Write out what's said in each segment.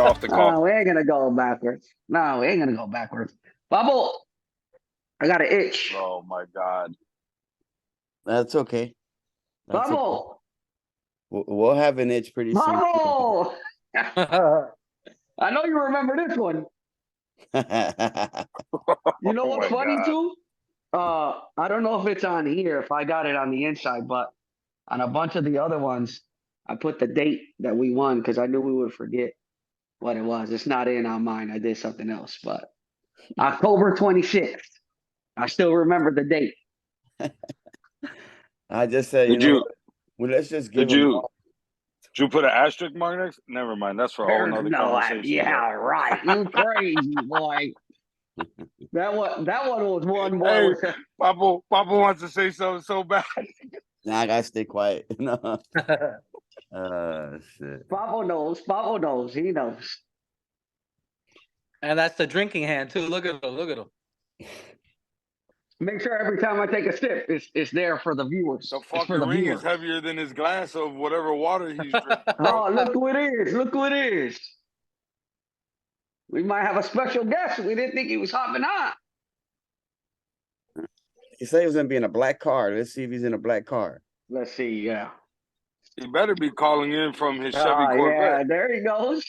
off the cuff. No, we ain't gonna go backwards. No, we ain't gonna go backwards. Bubble, I got an itch. Oh my God. That's okay. That's okay. Bubble, We'll have an itch pretty soon. Bubble. I know you remember this one. You know Oh what's my funny God. too? I don't know if it's on here, if I got it on the inside, but on a bunch of the other ones, I put the date that we won because I knew we would forget what it was. It's not in on mine. I did something else, but October 26th. I still remember the date. I just said, well, let's just give Did him. you put an asterisk mark next? Never mind. That's for a whole There's nother no, conversation. yeah, right. You crazy boy. That one was one boy. Hey, Papa wants to say something so bad. Nah, I gotta stay quiet. No. Shit. Papa knows. He knows. And that's the drinking hand too. Look at him. Make sure every time I take a sip, it's there for the viewers. The It's for fucking the ring viewers. is heavier than his glass of whatever water he's drinking. Bro. Oh, look who it is. Look who it is. We might have a special guest. We didn't think he was hopping on. He said he was gonna be in a black car. Let's see if he's in a black car. Let's see. Yeah. He better be calling in from his Chevy Yeah, Corvette. there he goes.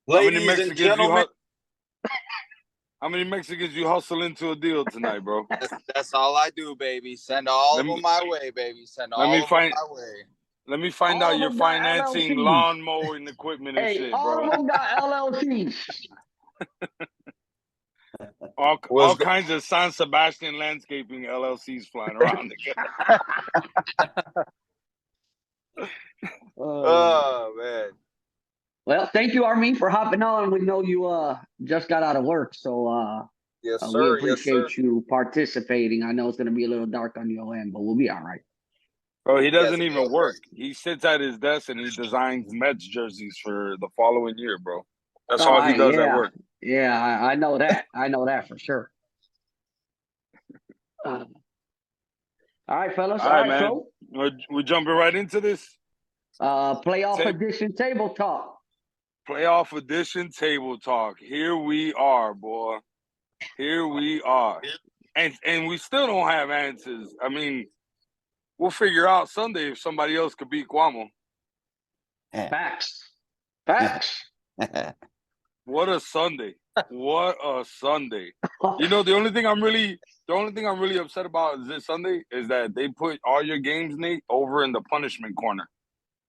Ladies and gentlemen, How many Mexicans you hustle into a deal tonight, bro? that's all I do, baby. Send all of them my way, baby. Send all of them my way. Let me find All out of you're them got financing LLCs. lawn mowing equipment and Hey, shit, all bro. of them got LLCs. All kinds of San Sebastian landscaping LLCs flying around. Oh man. Well, thank you, Armin, for hopping on. We know you just got out of work, so Yes, we sir. appreciate you participating. I know it's gonna be a little dark on your end, but we'll be all right. Bro, he doesn't even work. He sits at his desk and he designs Mets jerseys for the following year, bro. That's all he does at work. Yeah, I know that. I know that for sure. All right, fellas. All right, man. We're jumping right into this. Playoff edition table talk. Playoff edition table talk. Here we are, boy. Here we are. And we still don't have answers. I mean, we'll figure out Sunday if somebody else could beat Cuomo. Facts. What a Sunday. What a Sunday. You know, the only thing I'm really upset about is this Sunday is that they put all your games, Nate, over in the punishment corner.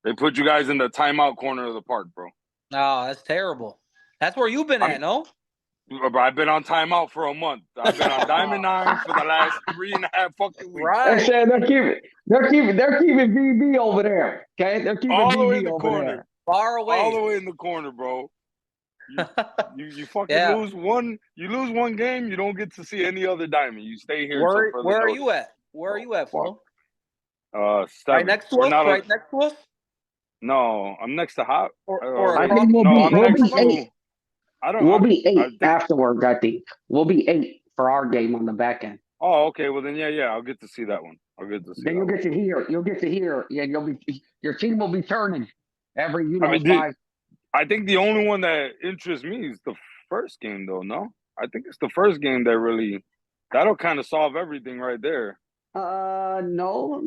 They put you guys in the timeout corner of the park, bro. Oh, that's terrible. That's where you've been at, no? I've been on timeout for a month. I've been on Diamond 9 for the last 3.5 fucking weeks. Right. They said they're keeping VB over there. Okay, they're keeping all the way VB in the over corner, there. Far away, all the way in the corner, bro. You fucking lose one. You lose one game, you don't get to see any other Diamond. You stay here. Where are you at? Where are you at, Flo? 7. Right next to us. Right next to us. No, I'm next to Hot. I think we'll be 8. We'll be 8 afterwards. I think we'll be 8 for our game on the back end. Oh, okay. Well then, yeah. I'll get to see that one. Then you'll get to hear. Yeah, your team will be turning every 5. I think the only one that interests me is the first game, though. No, I think it's the first game that'll kind of solve everything right there. No,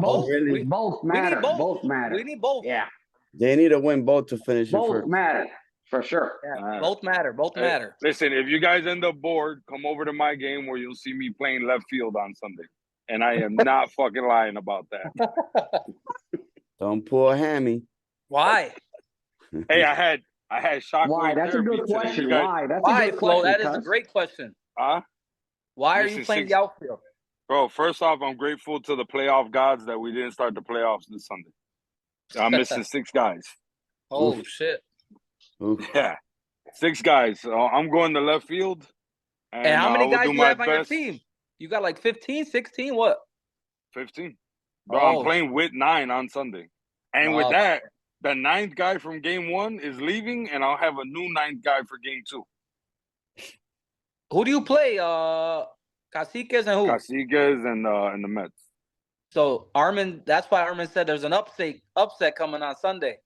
both. Both matter. Both matter. We need both. Yeah, they need to win both to finish it first. Both matter for sure. Yeah, both matter. Both matter. Listen, if you guys end up bored, come over to my game where you'll see me playing left field on Sunday, and I am not fucking lying about that. Don't pull a hammy. Why? Hey, I had shockwave. Why? That's a good question. Why, Flo? That is a great question. Why are you playing the outfield? Bro, first off, I'm grateful to the playoff gods that we didn't start the playoffs this Sunday. I'm missing 6 guys. Oh, shit. Oof. Yeah, 6 guys. So I'm going to left field. And how many guys do you have on your team? You got like 15, 16, what? 15. Bro, I'm playing with 9 on Sunday. And with that, the 9th guy from game 1 is leaving, and I'll have a new 9th guy for game 2. Who do you play? Caciques and who? Caciques and the Mets. So Armin, that's why Armin said there's an upset coming on Sunday.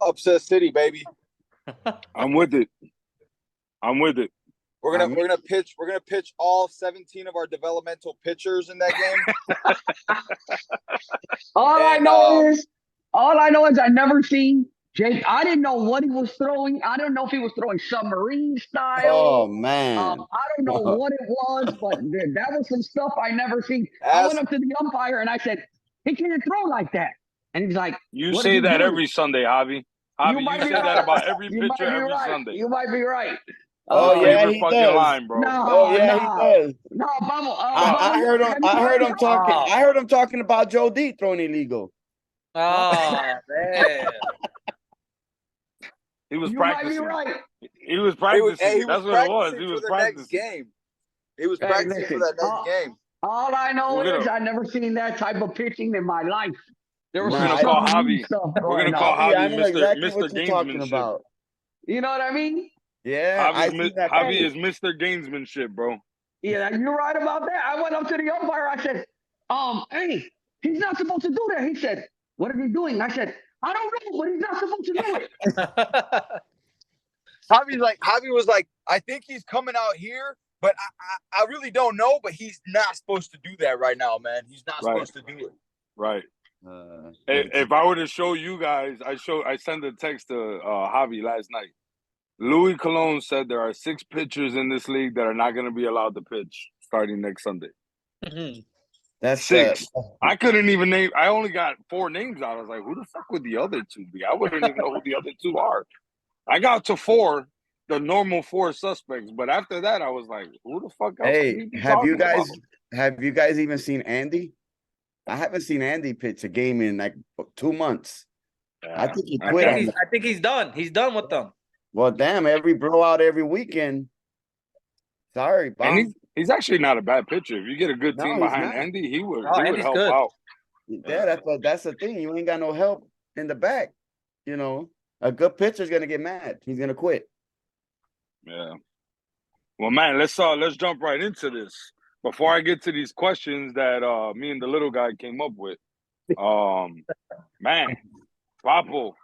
upset city, baby. I'm with it. I'm with it. We're gonna pitch all 17 of our developmental pitchers in that game. All I know is I never seen Jake. I didn't know what he was throwing. I don't know if he was throwing submarine style. Oh man. I don't know what it was, but that was some stuff I never seen. I went up to the umpire and I said, "He can't throw like that." And he's like, You "What say is he that doing?" every Sunday, Javi. Javi, you say that about every pitcher every Sunday. You might be right. Oh Your yeah, favorite he fucking does. line, bro. Oh yeah, he does. No, Bubble. I heard him. I heard him talking. Oh. I heard him talking about Joe D throwing illegal. Oh, man. He was You practicing. might be right. He was practicing. That's what it was. practicing He was for the practicing. next game. He was Hey, practicing listen, for that next game. All I know We're is gonna- I never seen that type of pitching in my life. There was We're Nah, gonna I- call some Javi. stuff We're going gonna call on. Yeah, I Javi know exactly Mr. what you're talking Gamesmanship. about. You know what I mean? Yeah, I see that. Javi is Mr. Gamesmanship, bro. Yeah, you're right about that. I went up to the umpire. I said, hey, he's not supposed to do that. He said, what are you doing? I said, I don't know, but he's not supposed to do it. Javi was like, I think he's coming out here, but I really don't know. But he's not supposed to do that right now, man. He's not supposed to do it. Right. If I were to show you guys, I sent a text to Javi last night. Louis Colon said there are 6 pitchers in this league that are not going to be allowed to pitch starting next Sunday. That's 6. I couldn't even name. I only got 4 names out. I was like, who the fuck would the other 2 be? I wouldn't even know who the other 2 are. I got to 4, the normal 4 suspects, but after that, I was like, who the fuck else? Hey, have you guys even seen Andy? I haven't seen Andy pitch a game in like 2 months. Yeah. I think he quit. I think he's done. He's done with them. Well, damn, every blowout every weekend. Sorry, Bob. And he's actually not a bad pitcher. If you get a good team No, he's behind not. Andy, he would Andy's help good. out. Yeah, that's the thing. You ain't got no help in the back. You know, a good pitcher's gonna get mad. He's gonna quit. Yeah. Well, man, let's jump right into this. Before I get to these questions that me and the little guy came up with, man, Papo,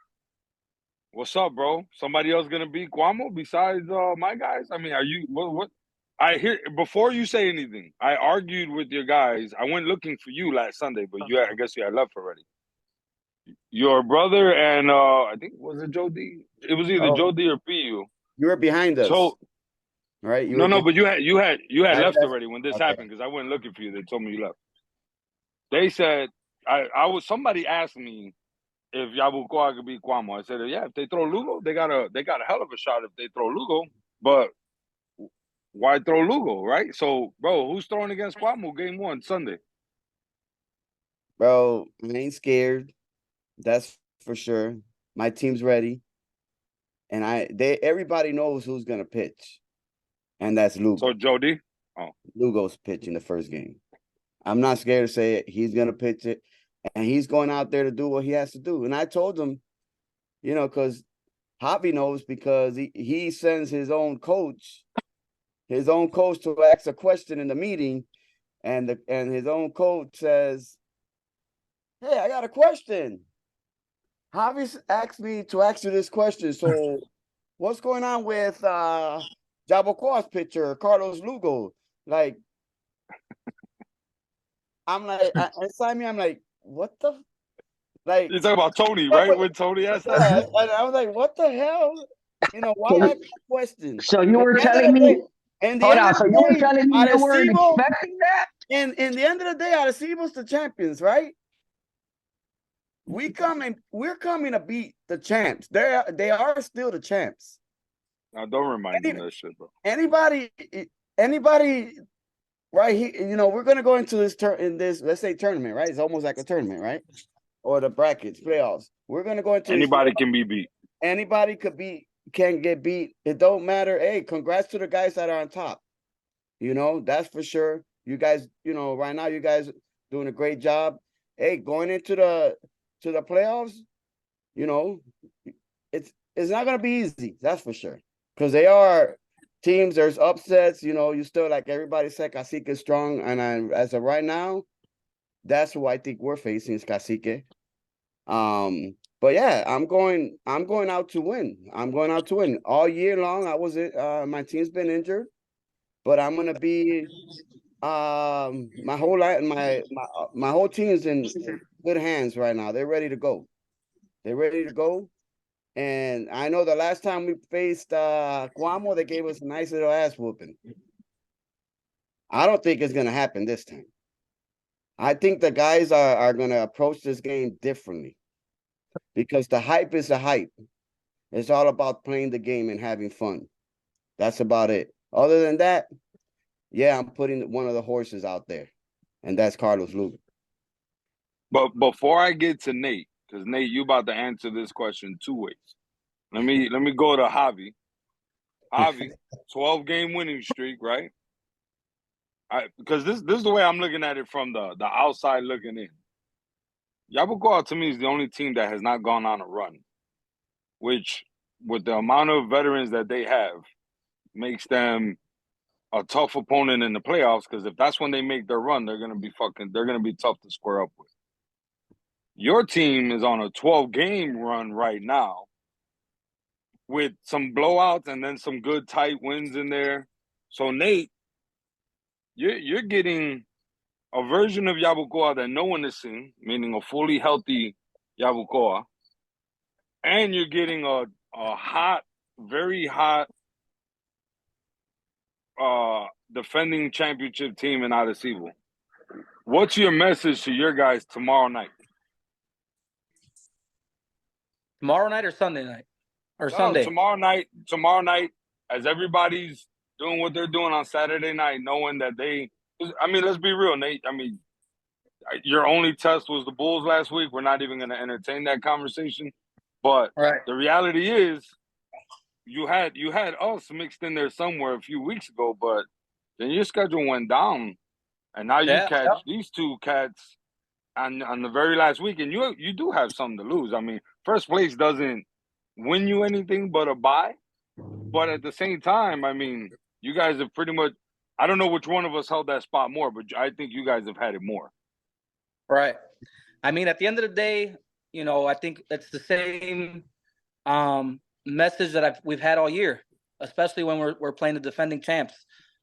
what's up, bro? Somebody else gonna beat Cuomo besides my guys? I mean, are you what? I hear before you say anything. I argued with your guys. I went looking for you last Sunday, but I guess you had left already. Your brother and I think was it Joe D? It was either Joe D or PU. You were behind us. So right? but you had left left. already when this happened because I went looking for you. They told me you left. They said somebody asked me if Yabucoa could beat Cuomo. I said, yeah, if they throw Lugo, they got a hell of a shot if they throw Lugo. But why throw Lugo, right? So, bro, who's throwing against Cuomo game 1 Sunday? Bro, I ain't scared. That's for sure. My team's ready. And everybody knows who's gonna pitch. And that's Lugo. So Jody? Oh. Lugo's pitching the first game. I'm not scared to say it. He's gonna pitch it. And he's going out there to do what he has to do. And I told him, because Javi knows because he sends his own coach to ask a question in the meeting, and his own coach says, hey, I got a question. Javi asked me to ask you this question. So what's going on with Jabucoa's pitcher, Carlos Lugo? Like, I'm like, inside me, I'm like, what the? Like, you're talking about Tony, right? When Tony asked that? Yeah, I was like, what the hell? Why ask that question? So you were telling me, hold on, so you were telling me you weren't expecting that? And in the end of the day, Arecibo's the champions, right? We're coming to beat the champs. They are still the champs. Now, don't remind me of that shit, bro. Anybody, right here, we're gonna go into this let's say tournament, right? It's almost like a tournament, right? Or the brackets, playoffs. We're gonna go into anybody can be beat. Anybody can get beat. It don't matter. Hey, congrats to the guys that are on top. That's for sure. You guys, right now you guys doing a great job. Hey, going into the playoffs, it's not gonna be easy. That's for sure. Because they are teams. There's upsets. You still like everybody said Cacique is strong, and as of right now, that's who I think we're facing is Cacique. But yeah, I'm going out to win. I'm going out to win. All year long, my team's been injured, but I'm gonna be my whole life my whole team is in good hands right now. They're ready to go. They're ready to go. And I know the last time we faced Guamo, they gave us a nice little ass whooping. I don't think it's gonna happen this time. I think the guys are gonna approach this game differently because the hype is the hype. It's all about playing the game and having fun. That's about it. Other than that, yeah, I'm putting one of the horses out there, and that's Carlos Lugo. But before I get to Nate, because Nate, you about to answer this question two ways. Let me go to Javi. Javi, 12-game winning streak, right? Because this is the way I'm looking at it from the outside looking in. Yabucoa to me is the only team that has not gone on a run, which with the amount of veterans that they have makes them a tough opponent in the playoffs. Because if that's when they make their run, they're gonna be tough to square up with. Your team is on a 12-game run right now with some blowouts and then some good tight wins in there. So Nate, you're getting a version of Yabucoa that no one has seen, meaning a fully healthy Yabucoa, and you're getting a hot, very hot defending championship team in Arecibo. What's your message to your guys tomorrow night? Tomorrow night or Sunday night? Or No, Sunday? tomorrow night, as everybody's doing what they're doing on Saturday night, knowing that let's be real, Nate. I mean, your only test was the Bulls last week. We're not even going to entertain that conversation. But Right. the reality is, you had us mixed in there somewhere a few weeks ago, but then your schedule went down, and now you catch these two cats on the very last week, and you do have something to lose. I mean, first place doesn't win you anything but a bye, but at the same time, I mean, you guys have pretty much. I don't know which one of us held that spot more, but I think you guys have had it more. Right. I mean, at the end of the day, I think it's the same message that we've had all year, especially when we're playing the defending champs.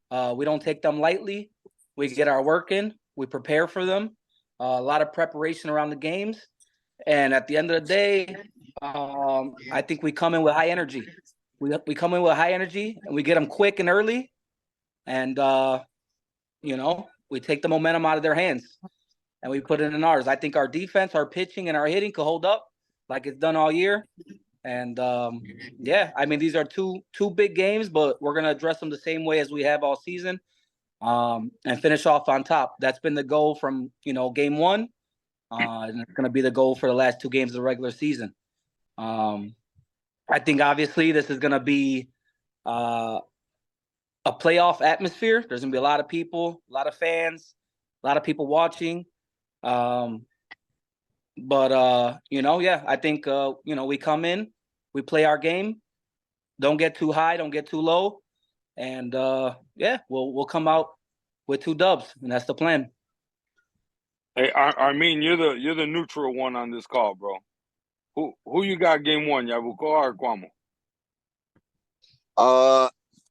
We don't take them lightly. We get our work in. We prepare for them. A lot of preparation around the games. And at the end of the day, I think we come in with high energy. We come in with high energy, and we get them quick and early. And, we take the momentum out of their hands, and we put it in ours. I think our defense, our pitching, and our hitting could hold up like it's done all year. And, I mean, these are two big games, but we're going to address them the same way as we have all season, and finish off on top. That's been the goal from, game one. And it's going to be the goal for the last two games of the regular season. I think, obviously, this is going to be a playoff atmosphere. There's going to be a lot of people, a lot of fans, a lot of people watching. I think, we come in, we play our game, don't get too high, don't get too low. And, we'll come out with 2 dubs, and that's the plan. Hey, Armin, you're the neutral one on this call, bro. Who you got game one, Yabucoa or Cuamo?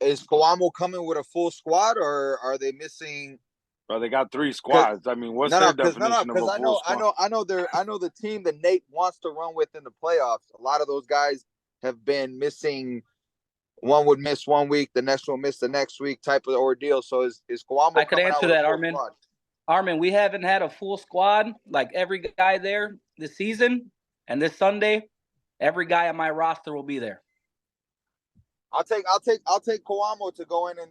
Is Cuamo coming with a full squad, or are they missing? Bro, they got 3 squads. I mean, what's their definition of a full squad? I know the team that Nate wants to run with in the playoffs. A lot of those guys have been missing. One would miss 1 week, the next one miss the next week, type of ordeal. So is Cuamo? I could answer that, Armin. Armin, we haven't had a full squad, like every guy there this season, and this Sunday, every guy on my roster will be there. I'll take Cuamo to go in and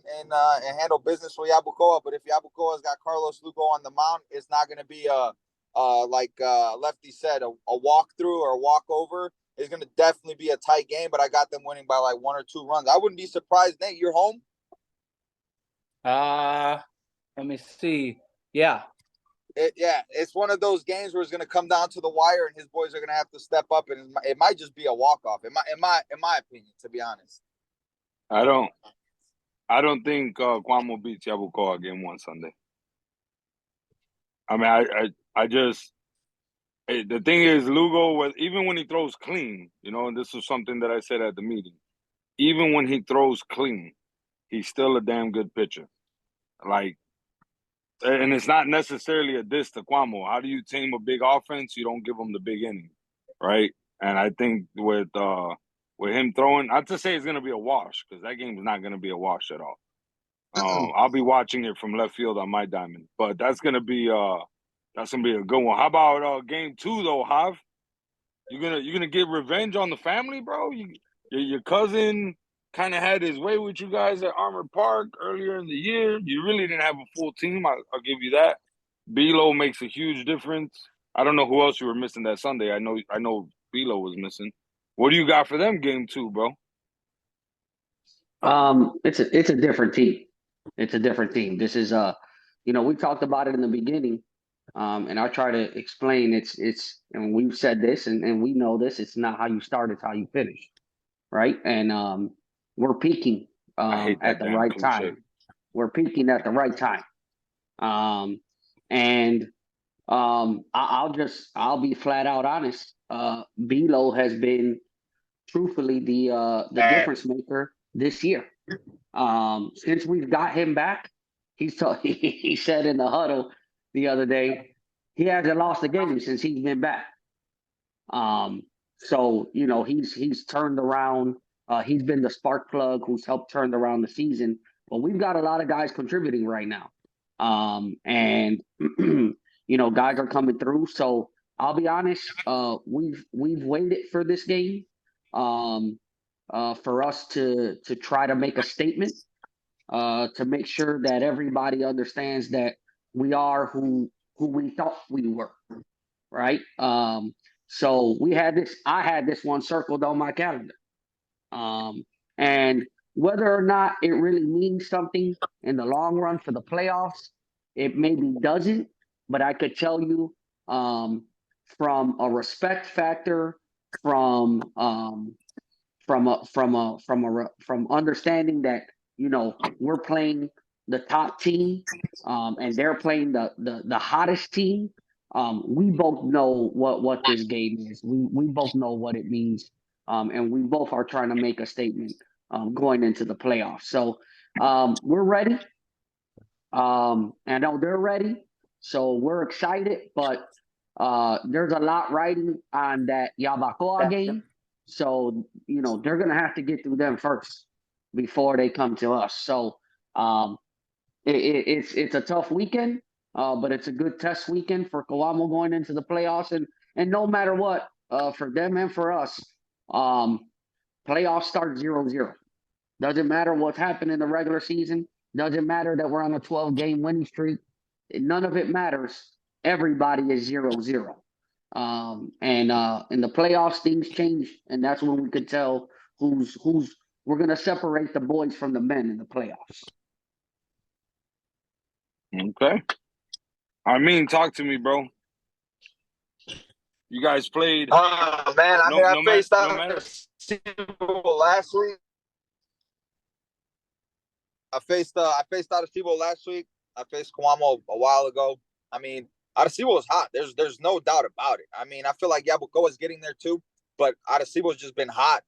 handle business for Yabucoa. But if Yabucoa's got Carlos Lugo on the mound, it's not going to be like Lefty said, a walkthrough or a walkover. It's going to definitely be a tight game. But I got them winning by like 1 or 2 runs. I wouldn't be surprised. Nate, you're home. Let me see. Yeah. It's one of those games where it's going to come down to the wire, and his boys are going to have to step up, and it might just be a walk-off. In my opinion, to be honest. I don't think Cuamo beats Yabucoa game 1 Sunday. I mean, I just The thing is, Lugo, even when he throws clean, and this is something that I said at the meeting, even when he throws clean, he's still a damn good pitcher. Like, and it's not necessarily a diss to Cuomo. How do you tame a big offense? You don't give them the big inning, right? And I think with him throwing, I'd just say it's gonna be a wash because that game is not gonna be a wash at all. I'll be watching it from left field on my diamond, but that's gonna be a good one. How about game 2 though, Hav? You gonna get revenge on the family, bro? Your cousin kind of had his way with you guys at Armour Park earlier in the year. You really didn't have a full team. I'll give you that. Belo makes a huge difference. I don't know who else you were missing that Sunday. I know Belo was missing. What do you got for them game 2, bro? It's a different team. It's a different team. This is we talked about it in the beginning. And I try to explain and we've said this and we know this, it's not how you start, it's how you finish. Right. And we're peaking I hate that at the damn right cliche. time. We're peaking at the right time. I'll be flat out honest. Belo has been truthfully the difference maker this year. Since we've got him back, he said in the huddle the other day, he hasn't lost a game since he's been back. So he's turned around. He's been the spark plug who's helped turn around the season. But we've got a lot of guys contributing right now, and guys are coming through. So I'll be honest. We've waited for this game, for us to try to make a statement, to make sure that everybody understands that we are who we thought we were, right? So I had this one circled on my calendar. And whether or not it really means something in the long run for the playoffs, it maybe doesn't, but I could tell you, from a respect factor, from understanding that we're playing the top team, and they're playing the hottest team. We both know what this game is. We both know what it means, and we both are trying to make a statement going into the playoffs. So we're ready. I know they're ready, so we're excited. But there's a lot riding on that Yabacoa game. So, they're going to have to get through them first before they come to us. So it's a tough weekend, but it's a good test weekend for Coamo going into the playoffs. And no matter what, for them and for us, playoffs start 0-0. Doesn't matter what's happened in the regular season. Doesn't matter that we're on a 12-game winning streak. None of it matters. Everybody is 0-0. And in the playoffs, things change, and that's when we could tell who's. We're gonna separate the boys from the men in the playoffs. Okay. I mean, talk to me, bro. You guys played. Oh man, I faced Arecibo last week. I faced Arecibo last week. I faced Coamo a while ago. I mean, Arecibo is hot. There's no doubt about it. I mean, I feel like Yabucoa is getting there too, but Arecibo's just been hot.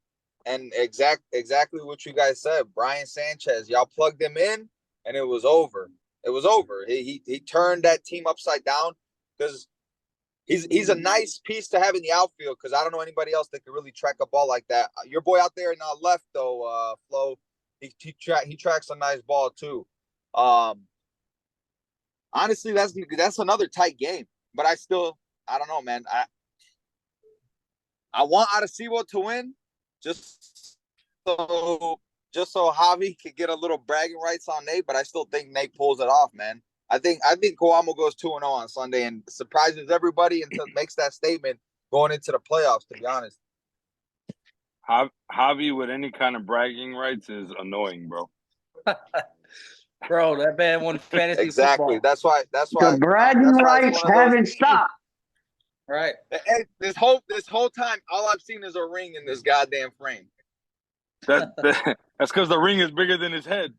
And exactly what you guys said. Brian Sanchez, y'all plugged him in, and it was over. It was over. He turned that team upside down because he's a nice piece to have in the outfield because I don't know anybody else that can really track a ball like that. Your boy out there in left though, Flo, he tracks a nice ball too. Honestly, that's another tight game. But I don't know, man. I want Arecibo to win, just so Javi could get a little bragging rights on Nate. But I still think Nate pulls it off, man. I think Coamo goes 2-0 on Sunday and surprises everybody and makes that statement going into the playoffs. To be honest, Javi with any kind of bragging rights is annoying, bro. Bro, that man won fantasy exactly. football. That's why the bragging rights haven't stopped. Right. And this whole time, all I've seen is a ring in this goddamn frame. That's because the ring is bigger than his head.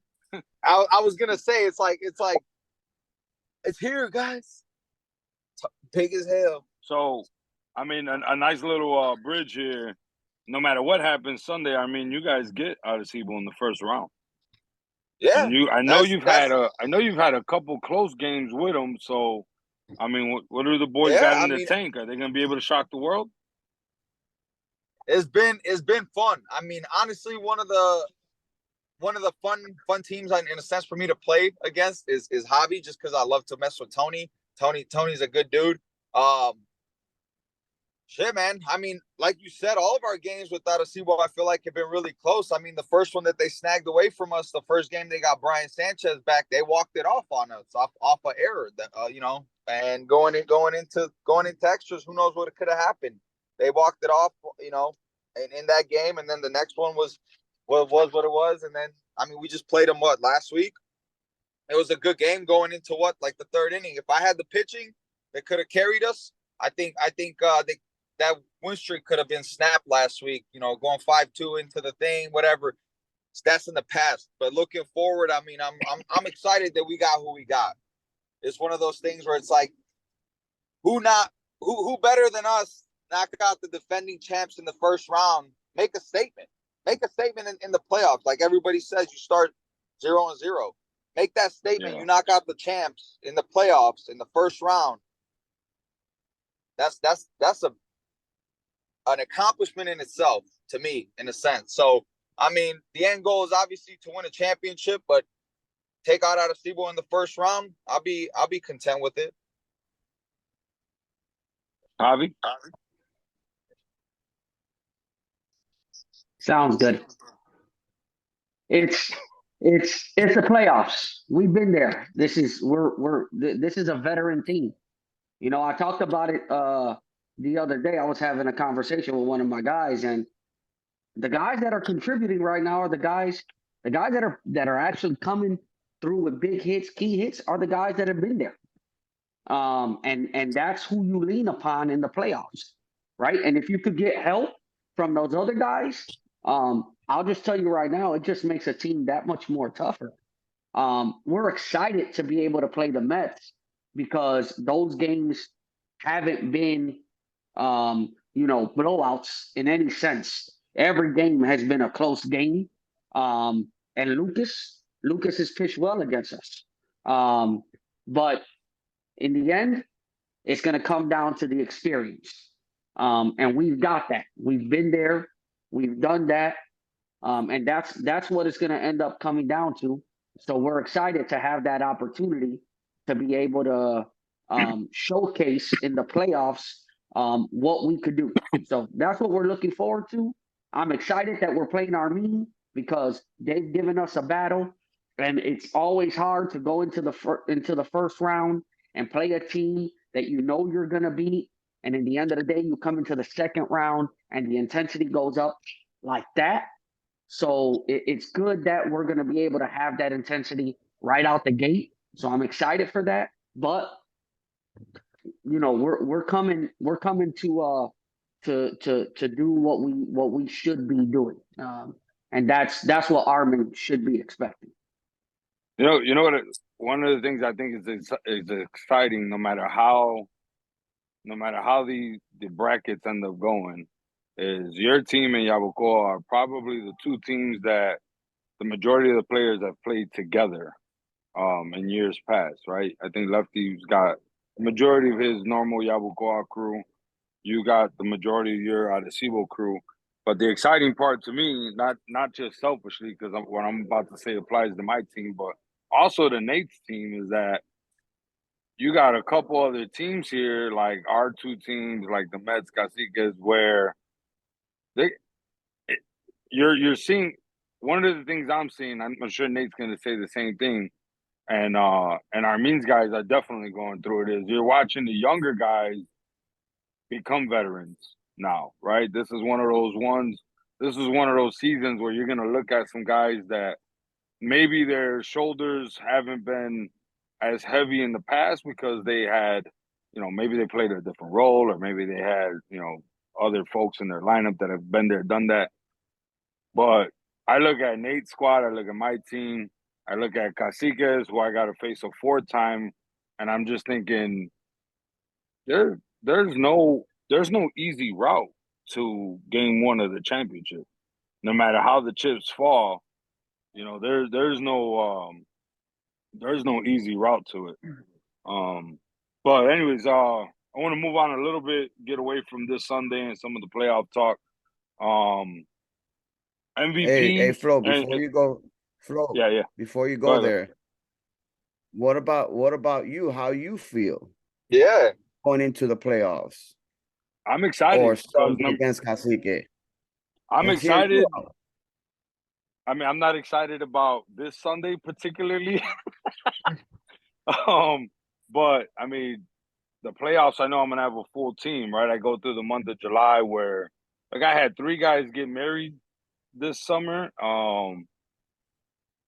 I was gonna say it's here, guys. Big as hell. So I mean, a nice little bridge here. No matter what happens Sunday, I mean, you guys get Arecibo in the first round. Yeah, And I know you've had a couple close games with them. So, I mean, what do the boys got in the tank? Are they going to be able to shock the world? It's been fun. I mean, honestly, one of the fun teams in a sense for me to play against is Javi, just because I love to mess with Tony. Tony's a good dude. Shit, man. I mean, like you said, all of our games with Arecibo, I feel like have been really close. I mean, the first one that they snagged away from us, the first game they got Brian Sanchez back, they walked it off on us off an error. That and going into extras, who knows what could have happened? They walked it off, in that game, and then the next one was what it was, and then I mean, we just played them last week. It was a good game going into like the third inning. If I had the pitching that could have carried us, I think that win streak could have been snapped last week, going 5-2 into the thing, whatever. That's in the past. But looking forward, I mean, I'm excited that we got who we got. It's one of those things where it's like, who better than us knock out the defending champs in the first round? Make a statement. Make a statement in the playoffs. Like everybody says, you start 0-0. Make that statement. Yeah. You knock out the champs in the playoffs in the first round. That's an accomplishment in itself to me, in a sense. So, I mean, the end goal is obviously to win a championship, but take out Arecibo in the first round, I'll be content with it. Javi? Sounds good. It's the playoffs. We've been there. This is this is a veteran team. I talked about it the other day. I was having a conversation with one of my guys, and the guys that are contributing right now are the guys that are actually coming through with big hits, key hits, are the guys that have been there. And that's who you lean upon in the playoffs, right? And if you could get help from those other guys, I'll just tell you right now, it just makes a team that much more tougher. We're excited to be able to play the Mets because those games haven't been, blowouts in any sense. Every game has been a close game. And Lucas has pitched well against us. But in the end, it's going to come down to the experience. And we've got that. We've been there. We've done that. And that's what it's going to end up coming down to. So we're excited to have that opportunity to be able to showcase in the playoffs what we could do. So that's what we're looking forward to. I'm excited that we're playing Armin because they've given us a battle, and it's always hard to go into the first round and play a team that you're going to beat. And in the end of the day, you come into the second round and the intensity goes up like that. So it's good that we're going to be able to have that intensity right out the gate. So I'm excited for that. But we're coming to do what we should be doing, and that's what Armin should be expecting. You know what? One of the things I think is exciting, no matter how the brackets end up going, is your team and Yabucoa are probably the two teams that the majority of the players have played together in years past, right? I think Lefty's got the majority of his normal Yabucoa crew. You got the majority of your Arecibo crew. But the exciting part to me, not just selfishly, because what I'm about to say applies to my team, but also to Nate's team, is that you got a couple other teams here, like our two teams, like the Mets, Caciques, where you're seeing. One of the things I'm seeing, I'm sure Nate's going to say the same thing, and Armin's guys are definitely going through it, is you're watching the younger guys become veterans now, right? This is one of those seasons where you're going to look at some guys that maybe their shoulders haven't been as heavy in the past because they had, maybe they played a different role, or maybe they had, other folks in their lineup that have been there, done that. But I look at Nate's squad, I look at my team, I look at Caciques, who I got to face a fourth time, and I'm just thinking there's no there's no easy route to game one of the championship. No matter how the chips fall, there's no easy route to it. But anyways, I want to move on a little bit, get away from this Sunday and some of the playoff talk. MVP. Hey, Flo, Yeah. before you Go go ahead. there, what about you? How you feel Yeah. going into the playoffs I'm excited or because Sunday against Cacique? I'm Let's hear you excited. out. I mean, I'm not excited about this Sunday particularly. But I mean, the playoffs, I know I'm gonna have a full team, right? I go through the month of July where, like, I had 3 guys get married this summer.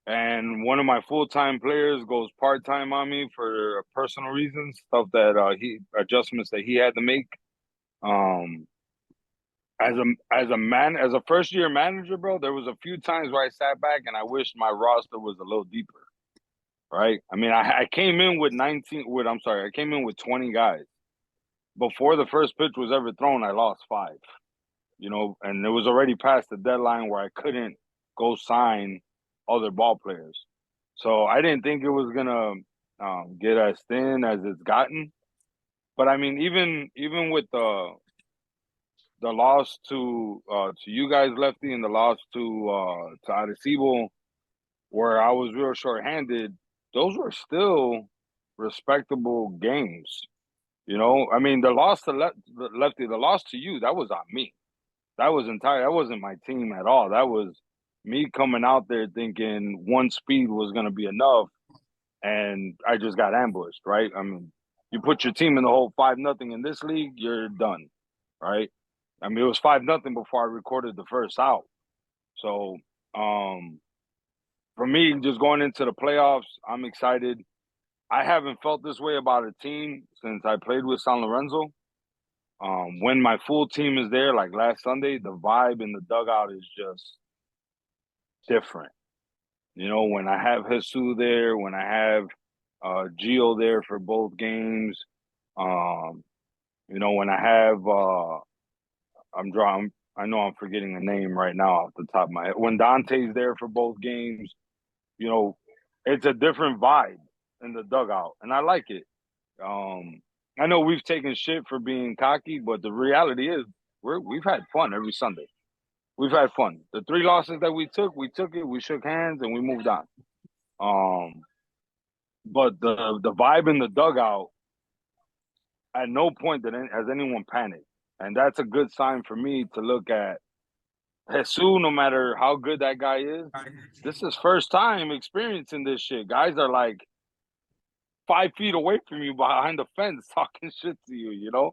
And one of my full-time players goes part-time on me for personal reasons, stuff that adjustments that he had to make. Um, as a first-year manager, bro, there was a few times where I sat back and I wished my roster was a little deeper, right? I mean, I came in with 20 guys. Before the first pitch was ever thrown, I lost 5, and it was already past the deadline where I couldn't go sign other ball players. So I didn't think it was gonna get as thin as it's gotten. But I mean, even with the loss to you guys, Lefty, and the loss to Arecibo, where I was real shorthanded, those were still respectable games. I mean, the loss to Lefty, the loss to you, that was on me. That wasn't my team at all. That was me coming out there thinking one speed was going to be enough, and I just got ambushed, right? I mean, you put your team in the hole 5-0 in this league, you're done, right? I mean, it was 5-0 before I recorded the first out. So, for me, just going into the playoffs, I'm excited. I haven't felt this way about a team since I played with San Lorenzo. When my full team is there, like last Sunday, the vibe in the dugout is just different. When I have Jesus there, when I have Gio there for both games, when I have I know I'm forgetting the name right now off the top of my head. When Dante's there for both games, it's a different vibe in the dugout, and I like it. I know we've taken shit for being cocky, but the reality is we've had fun every Sunday. We've had fun. The 3 losses that we took it, we shook hands, and we moved on. But the vibe in the dugout, at no point has anyone panicked, and that's a good sign for me to look at. Jesus, no matter how good that guy is, this is first time experiencing this shit. Guys are like 5 feet away from you behind the fence talking shit to you.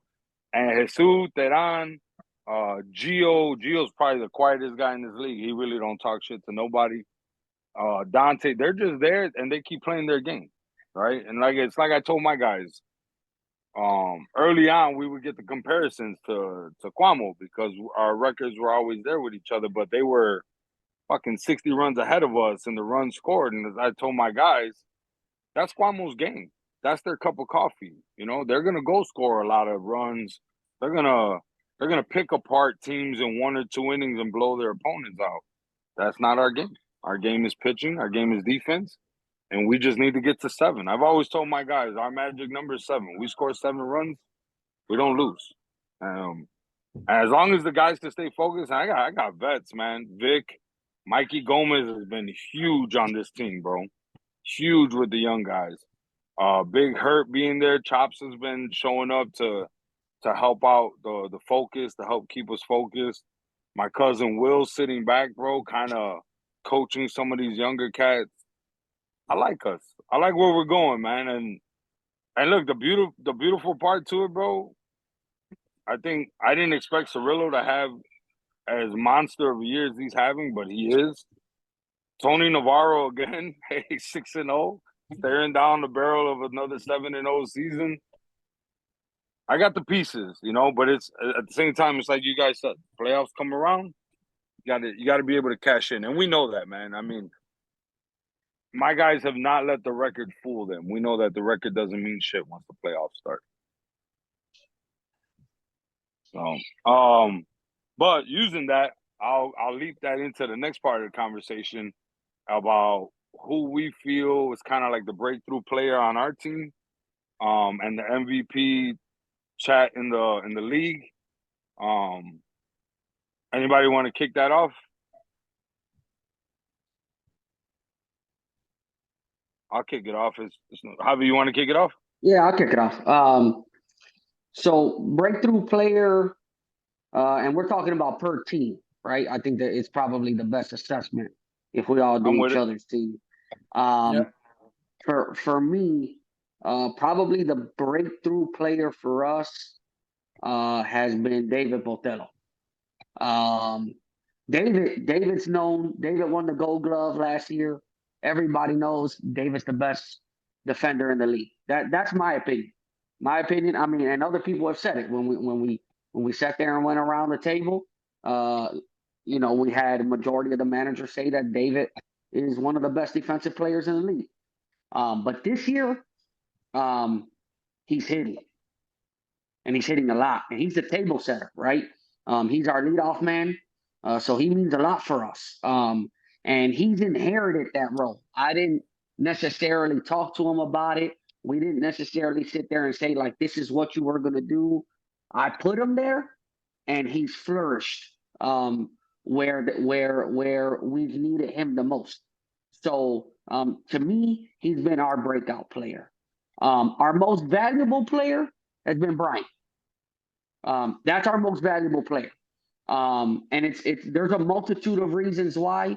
And Jesus, Teran, Gio's probably the quietest guy in this league. He really don't talk shit to nobody. Dante, they're just there and they keep playing their game, right? And it's like I told my guys, early on we would get the comparisons to Cuomo because our records were always there with each other, but they were fucking 60 runs ahead of us in the runs scored. And as I told my guys, that's Cuomo's game. That's their cup of coffee. They're gonna go score a lot of runs. They're gonna pick apart teams in 1 or 2 innings and blow their opponents out. That's not our game. Our game is pitching. Our game is defense, and we just need to get to 7. I've always told my guys our magic number is 7. We score 7 runs, we don't lose. As long as the guys can stay focused, I got vets, man. Vic, Mikey Gomez has been huge on this team, bro. Huge with the young guys. Big Hurt being there. Chops has been showing up to help out the focus, to help keep us focused. My cousin Will sitting back, bro, kind of coaching some of these younger cats. I like us. I like where we're going, man. And look, the beautiful part to it, bro. I think I didn't expect Cirillo to have as monster of a year as he's having, but he is. Tony Navarro again, hey, 6-0, staring down the barrel of another 7-0 season. I got the pieces, but it's at the same time, it's like you guys said, playoffs come around, you gotta be able to cash in. And we know that, man. I mean, my guys have not let the record fool them. We know that the record doesn't mean shit once the playoffs start. So, but using that, I'll leap that into the next part of the conversation about who we feel is kind of like the breakthrough player on our team, and the MVP chat in the league. Anybody want to kick that off? I'll kick it off. Javi, you want to kick it off? Yeah, I'll kick it off. So breakthrough player, and we're talking about per team, right? I think that it's probably the best assessment if we all I'm do with each it. other's team. Yeah. For me, probably the breakthrough player for us has been David Botello. David's known. David won the Gold Glove last year. Everybody knows David's the best defender in the league. That's my opinion. My opinion. I mean, and other people have said it when we sat there and went around the table. We had a majority of the managers say that David is one of the best defensive players in the league. But this year, he's hitting, and he's hitting a lot, and he's the table setter, right? He's our leadoff man, so he means a lot for us. And he's inherited that role. I didn't necessarily talk to him about it. We didn't necessarily sit there and say, like, this is what you were going to do. I put him there, and he's flourished where we've needed him the most. So to me, he's been our breakout player. Our most valuable player has been Brian. That's our most valuable player. And it's there's a multitude of reasons why.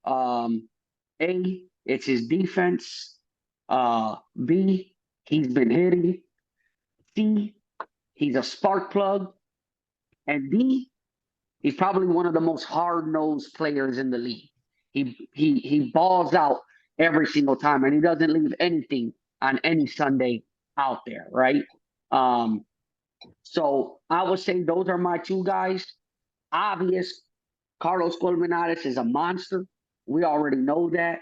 A, it's his defense. B, he's been hitting. C, he's a spark plug. And D, he's probably one of the most hard-nosed players in the league. He balls out every single time, and he doesn't leave anything on any Sunday out there, right? So I would say those are my two guys. Obvious, Carlos Colmenares is a monster. We already know that.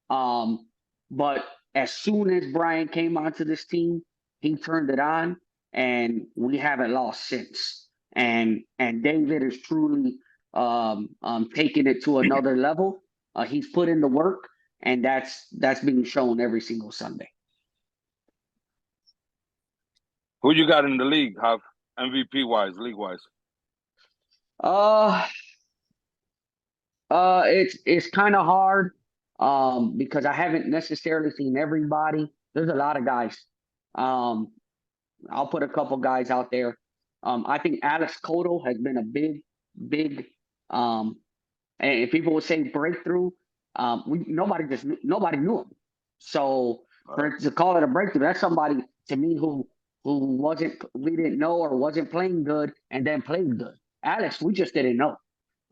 But as soon as Brian came onto this team, he turned it on, and we haven't lost since. And David is truly taking it to another level. He's put in the work, and that's being shown every single Sunday. Who you got in the league, Jav? MVP wise, league wise? It's kind of hard because I haven't necessarily seen everybody. There's a lot of guys. I'll put a couple guys out there. I think Alex Cotto has been a big and if people would say breakthrough, nobody knew him. So to call it a breakthrough, that's somebody to me who we didn't know or wasn't playing good and then played good. Alex, we just didn't know.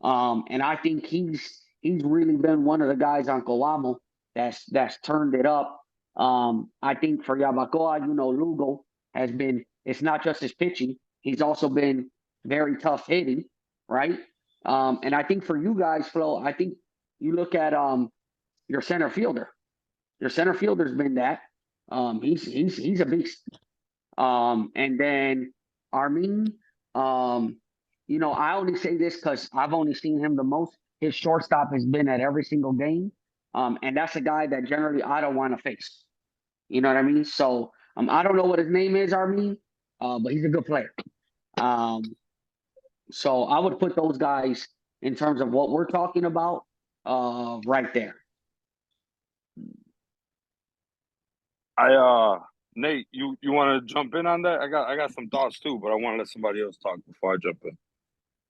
And I think he's really been one of the guys on Coamo that's turned it up. I think for Yabacoa, Lugo has been. It's not just his pitching; he's also been very tough hitting, right? And I think for you guys, Flo, I think you look at your center fielder. Your center fielder's been that. He's a beast. And then Armin, I only say this because I've only seen him the most. His shortstop has been at every single game. And that's a guy that generally I don't want to face. You know what I mean? So I don't know what his name is, Armin, but he's a good player. So I would put those guys in terms of what we're talking about right there. Nate, you want to jump in on that? I got some thoughts too, but I want to let somebody else talk before I jump in.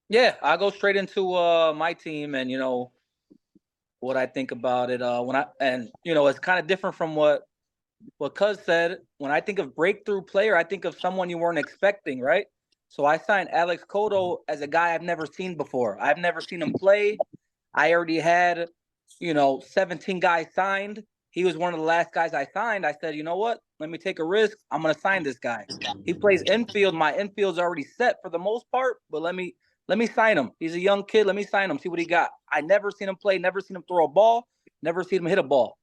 Yeah, I'll go straight into my team and what I think about it. It's kind of different from what Cuz said. When I think of breakthrough player, I think of someone you weren't expecting, right? So I signed Alex Cotto as a guy I've never seen before. I've never seen him play. I already had, 17 guys signed. He was one of the last guys I signed. I said, you know what? Let me take a risk. I'm going to sign this guy. He plays infield. My infield's already set for the most part, but let me sign him. He's a young kid. Let me sign him, see what he got. I never seen him play, never seen him throw a ball, never seen him hit a ball.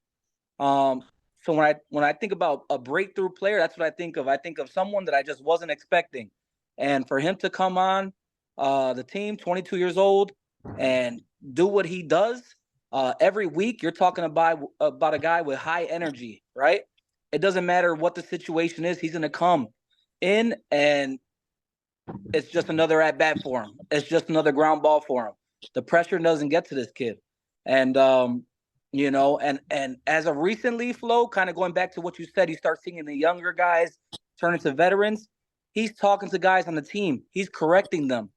So when I think about a breakthrough player, that's what I think of. I think of someone that I just wasn't expecting. And for him to come on the team, 22 years old, and do what he does, every week you're talking about a guy with high energy, right? It doesn't matter what the situation is, he's going to come in, and it's just another at bat for him. It's just another ground ball for him. The pressure doesn't get to this kid. And and as of recently, Flo, kind of going back to what you said, you start seeing the younger guys turn into veterans. He's talking to guys on the team. He's correcting them.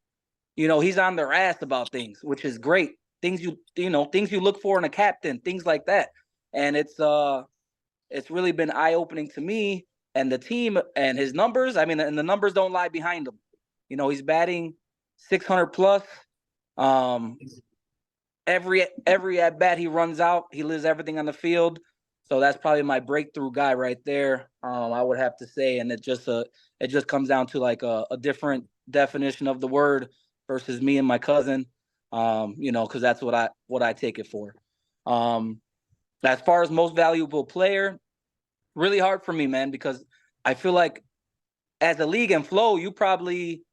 He's on their ass about things, which is great. Things things you look for in a captain, things like that. And it's really been eye-opening to me and the team and his numbers. I mean, and the numbers don't lie behind him. He's batting 600 plus. Every at bat he runs out, he lives everything on the field. So that's probably my breakthrough guy right there. I would have to say, and it just comes down to like a different definition of the word versus me and my cousin. Because that's what I take it for. As far as most valuable player, really hard for me, man, because I feel like as a league and Flo, you probably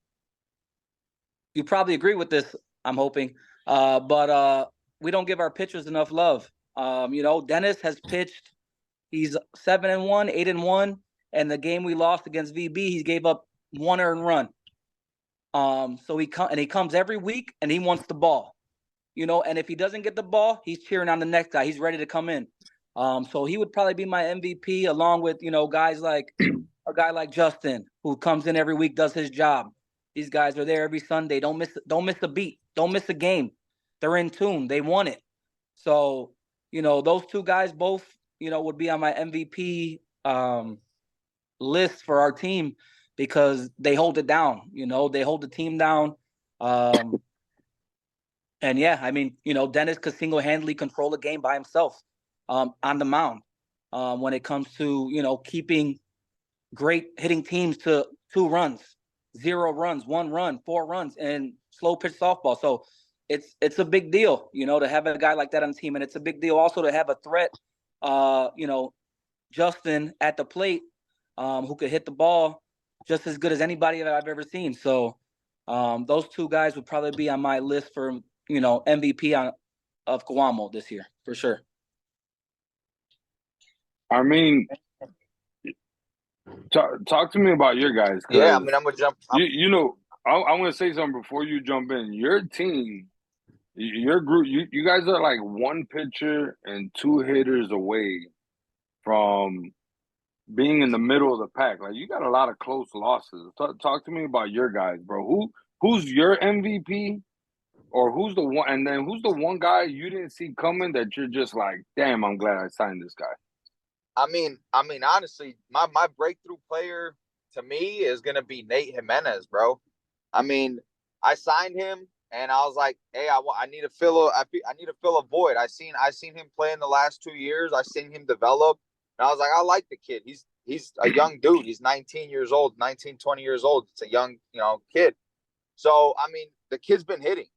agree with this, I'm hoping. But we don't give our pitchers enough love. Dennis has pitched. He's 7-1, 8-1, and the game we lost against VB, he gave up 1 earned run. So he comes every week and he wants the ball. And if he doesn't get the ball, he's cheering on the next guy. He's ready to come in. So he would probably be my MVP, along with guys like a guy like Justin, who comes in every week, does his job. These guys are there every Sunday. Don't miss a beat. Don't miss a game. They're in tune. They want it. So, those two guys both, would be on my MVP list for our team because they hold it down. They hold the team down. And yeah, I mean, Dennis could single-handedly control the game by himself on the mound when it comes to, keeping great hitting teams to 2 runs, 0 runs, 1 run, 4 runs, and slow pitch softball. So it's a big deal, to have a guy like that on the team. And it's a big deal also to have a threat, Justin at the plate, who could hit the ball just as good as anybody that I've ever seen. So those two guys would probably be on my list for, MVP of Coamo this year, for sure. I mean, talk to me about your guys. Yeah, I mean, I'm gonna jump. I want to say something before you jump in. Your team, your group, you guys are like 1 pitcher and 2 hitters away from being in the middle of the pack. Like, you got a lot of close losses. Talk to me about your guys, bro. Who's your MVP? Or who's the one, and then who's the one guy you didn't see coming that you're just like, damn, I'm glad I signed this guy? I mean, honestly, my breakthrough player to me is gonna be Nate Jimenez, bro. I mean, I signed him, and I was like, hey, I need to fill a void. I seen him play in the last 2 years. I seen him develop, and I was like, I like the kid. He's a young dude. He's 19 years old, 19, 20 years old. It's a young, kid. So I mean, the kid's been hitting.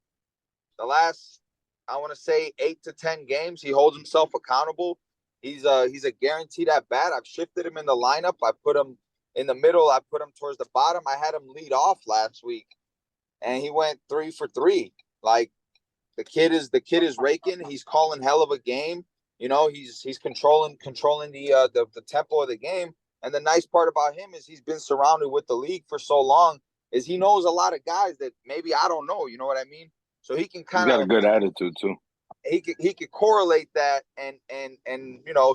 The last, I want to say 8 to 10 games, he holds himself accountable. He's a guaranteed at bat. I've shifted him in the lineup. I put him in the middle. I put him towards the bottom. I had him lead off last week, and he went 3 for 3. Like, the kid is raking. He's calling hell of a game. He's controlling the tempo of the game. And the nice part about him is he's been surrounded with the league for so long. Is he knows a lot of guys that maybe I don't know. You know what I mean? So he can kind of got a good attitude too. He could correlate that and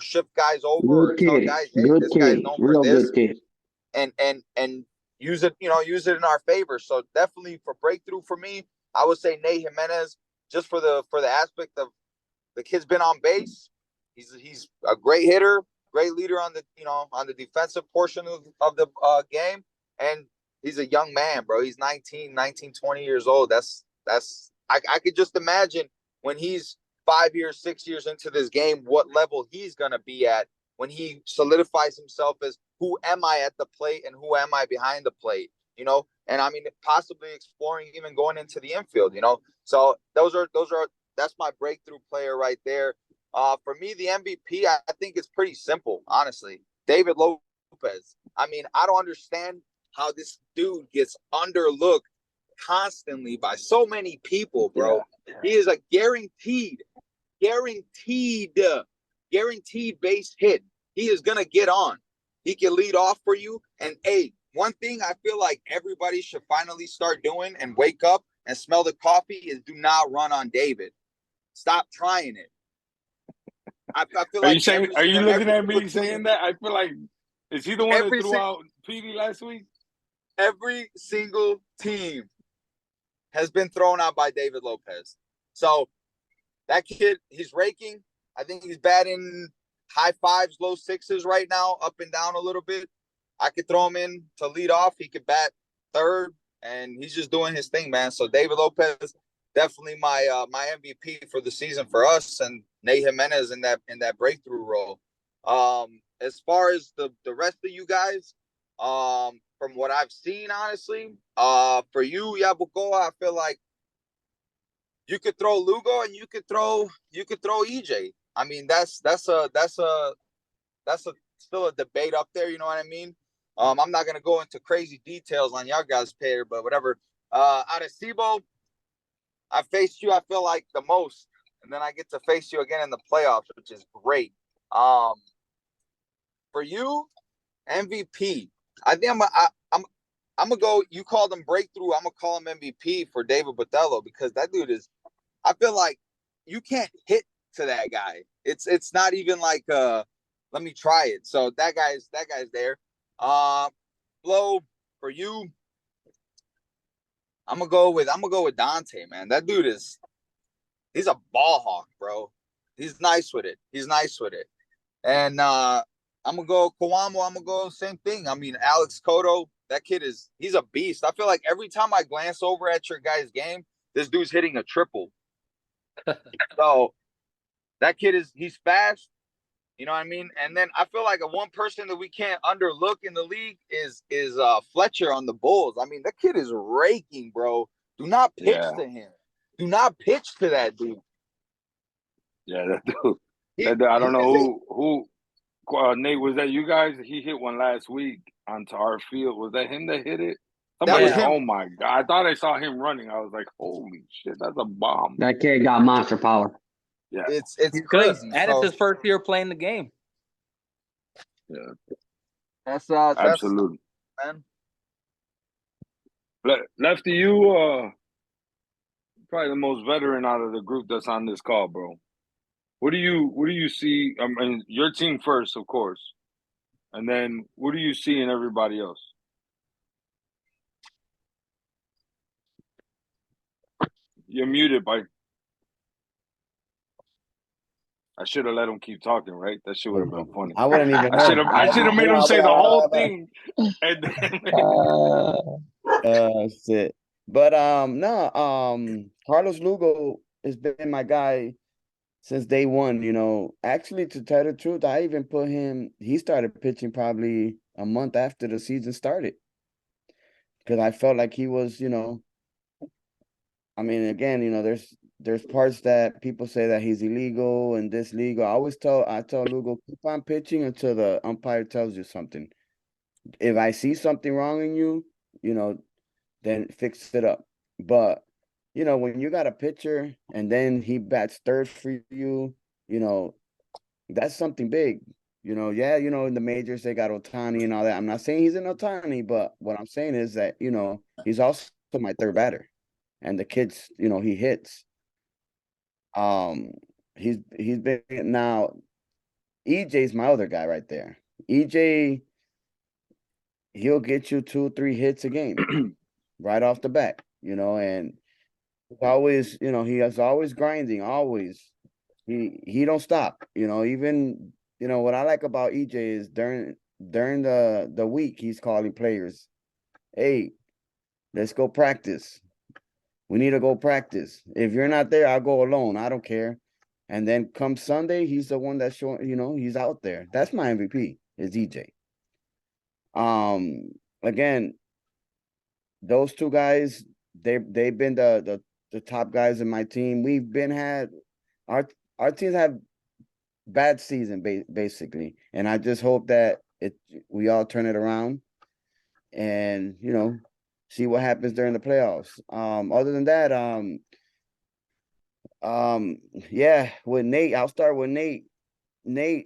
shift guys over or tell guys, hey, good this kid, guy's known for this, good kid. And use it in our favor. So definitely for breakthrough for me, I would say Nate Jimenez, just for the aspect of the kid's been on base. He's a great hitter, great leader on the defensive portion of the game, and he's a young man, bro. He's 19, 20 years old. I could just imagine when he's 5 years, 6 years into this game, what level he's going to be at when he solidifies himself as who am I at the plate and who am I behind the plate, and I mean, possibly exploring even going into the infield, so that's my breakthrough player right there. For me, the MVP, I think it's pretty simple, honestly. David Lopez. I mean, I don't understand how this dude gets underlooked constantly by so many people, bro. Yeah. He is a guaranteed base hit. He is gonna get on. He can lead off for you. And one thing I feel like everybody should finally start doing and wake up and smell the coffee is do not run on David. Stop trying it. I feel like are you looking at me saying that? I feel like, is he the one that threw out Petey last week? Every single team has been thrown out by David Lopez. So that kid, he's raking. I think he's batting high fives, low sixes right now, up and down a little bit. I could throw him in to lead off. He could bat third, and he's just doing his thing, man. So David Lopez, definitely my MVP for the season for us, and Nate Jimenez in that breakthrough role. As far as the rest of you guys, from what I've seen, honestly, for you, Yabucoa, I feel like you could throw Lugo and you could throw EJ. I mean, that's still a debate up there. You know what I mean? I'm not gonna go into crazy details on y'all guys' pair, but whatever. Arecibo, I faced you, I feel like, the most, and then I get to face you again in the playoffs, which is great. For you, MVP. I think I'm gonna go. You called him breakthrough. I'm gonna call him MVP for David Botello, because that dude is. I feel like you can't hit to that guy. It's not even like let me try it. So that guy's there. Flo, for you, I'm gonna go with Dante, man. That dude he's a ball hawk, bro. He's nice with it. And I'm gonna go Kawamo. I'm gonna go same thing. I mean, Alex Cotto, that kid he's a beast. I feel like every time I glance over at your guys' game, this dude's hitting a triple. So that kid he's fast. You know what I mean? And then I feel like one person that we can't underlook in the league is Fletcher on the Bulls. I mean, that kid is raking, bro. Do not pitch to him. Do not pitch to that dude. Yeah, that dude. I don't know who Nate, was that you guys? He hit one last week onto our field. Was that him that hit it? Somebody, oh my God. I thought I saw him running. I was like, holy shit, that's a bomb. That kid got monster power. Yeah. It's crazy. And it's his first year playing the game. Yeah. That's absolutely. Man. Lefty, you probably the most veteran out of the group that's on this call, bro. What do you see? I mean, your team first, of course, and then what do you see in everybody else? You're muted, Mike. I should have let him keep talking, right? That shit would have been funny. I wouldn't even. I should have made him say the whole thing. And then... shit. But Carlos Lugo has been my guy since day one. You know, actually, to tell the truth, I even put him. He started pitching probably a month after the season started, because I felt like he was, you know. I mean, again, you know, there's parts that people say that he's illegal and this legal. I tell Lugo, keep on pitching until the umpire tells you something. If I see something wrong in you, you know, then fix it up. But, you know, when you got a pitcher and then he bats third for you, you know, that's something big. You know, yeah, you know, in the majors they got Ohtani and all that. I'm not saying he's an Ohtani, but what I'm saying is that, you know, he's also my third batter. And the kids, you know, he hits. He's been now. EJ's my other guy right there. EJ, he'll get you 2-3 hits a game right off the bat, you know, and always, you know, he is always grinding, always. He don't stop, you know. Even, you know, what I like about EJ is during the week he's calling players, hey, let's go practice. We need to go practice. If you're not there, I'll go alone. I don't care. And then come Sunday, he's the one that's showing, you know, he's out there. That's my MVP, is EJ. Again, those two guys, they've been the top guys in my team. We've had our teams have bad season basically, and I just hope that we all turn it around and, you know, see what happens during the playoffs. Other than that, yeah, with Nate, I'll start with Nate.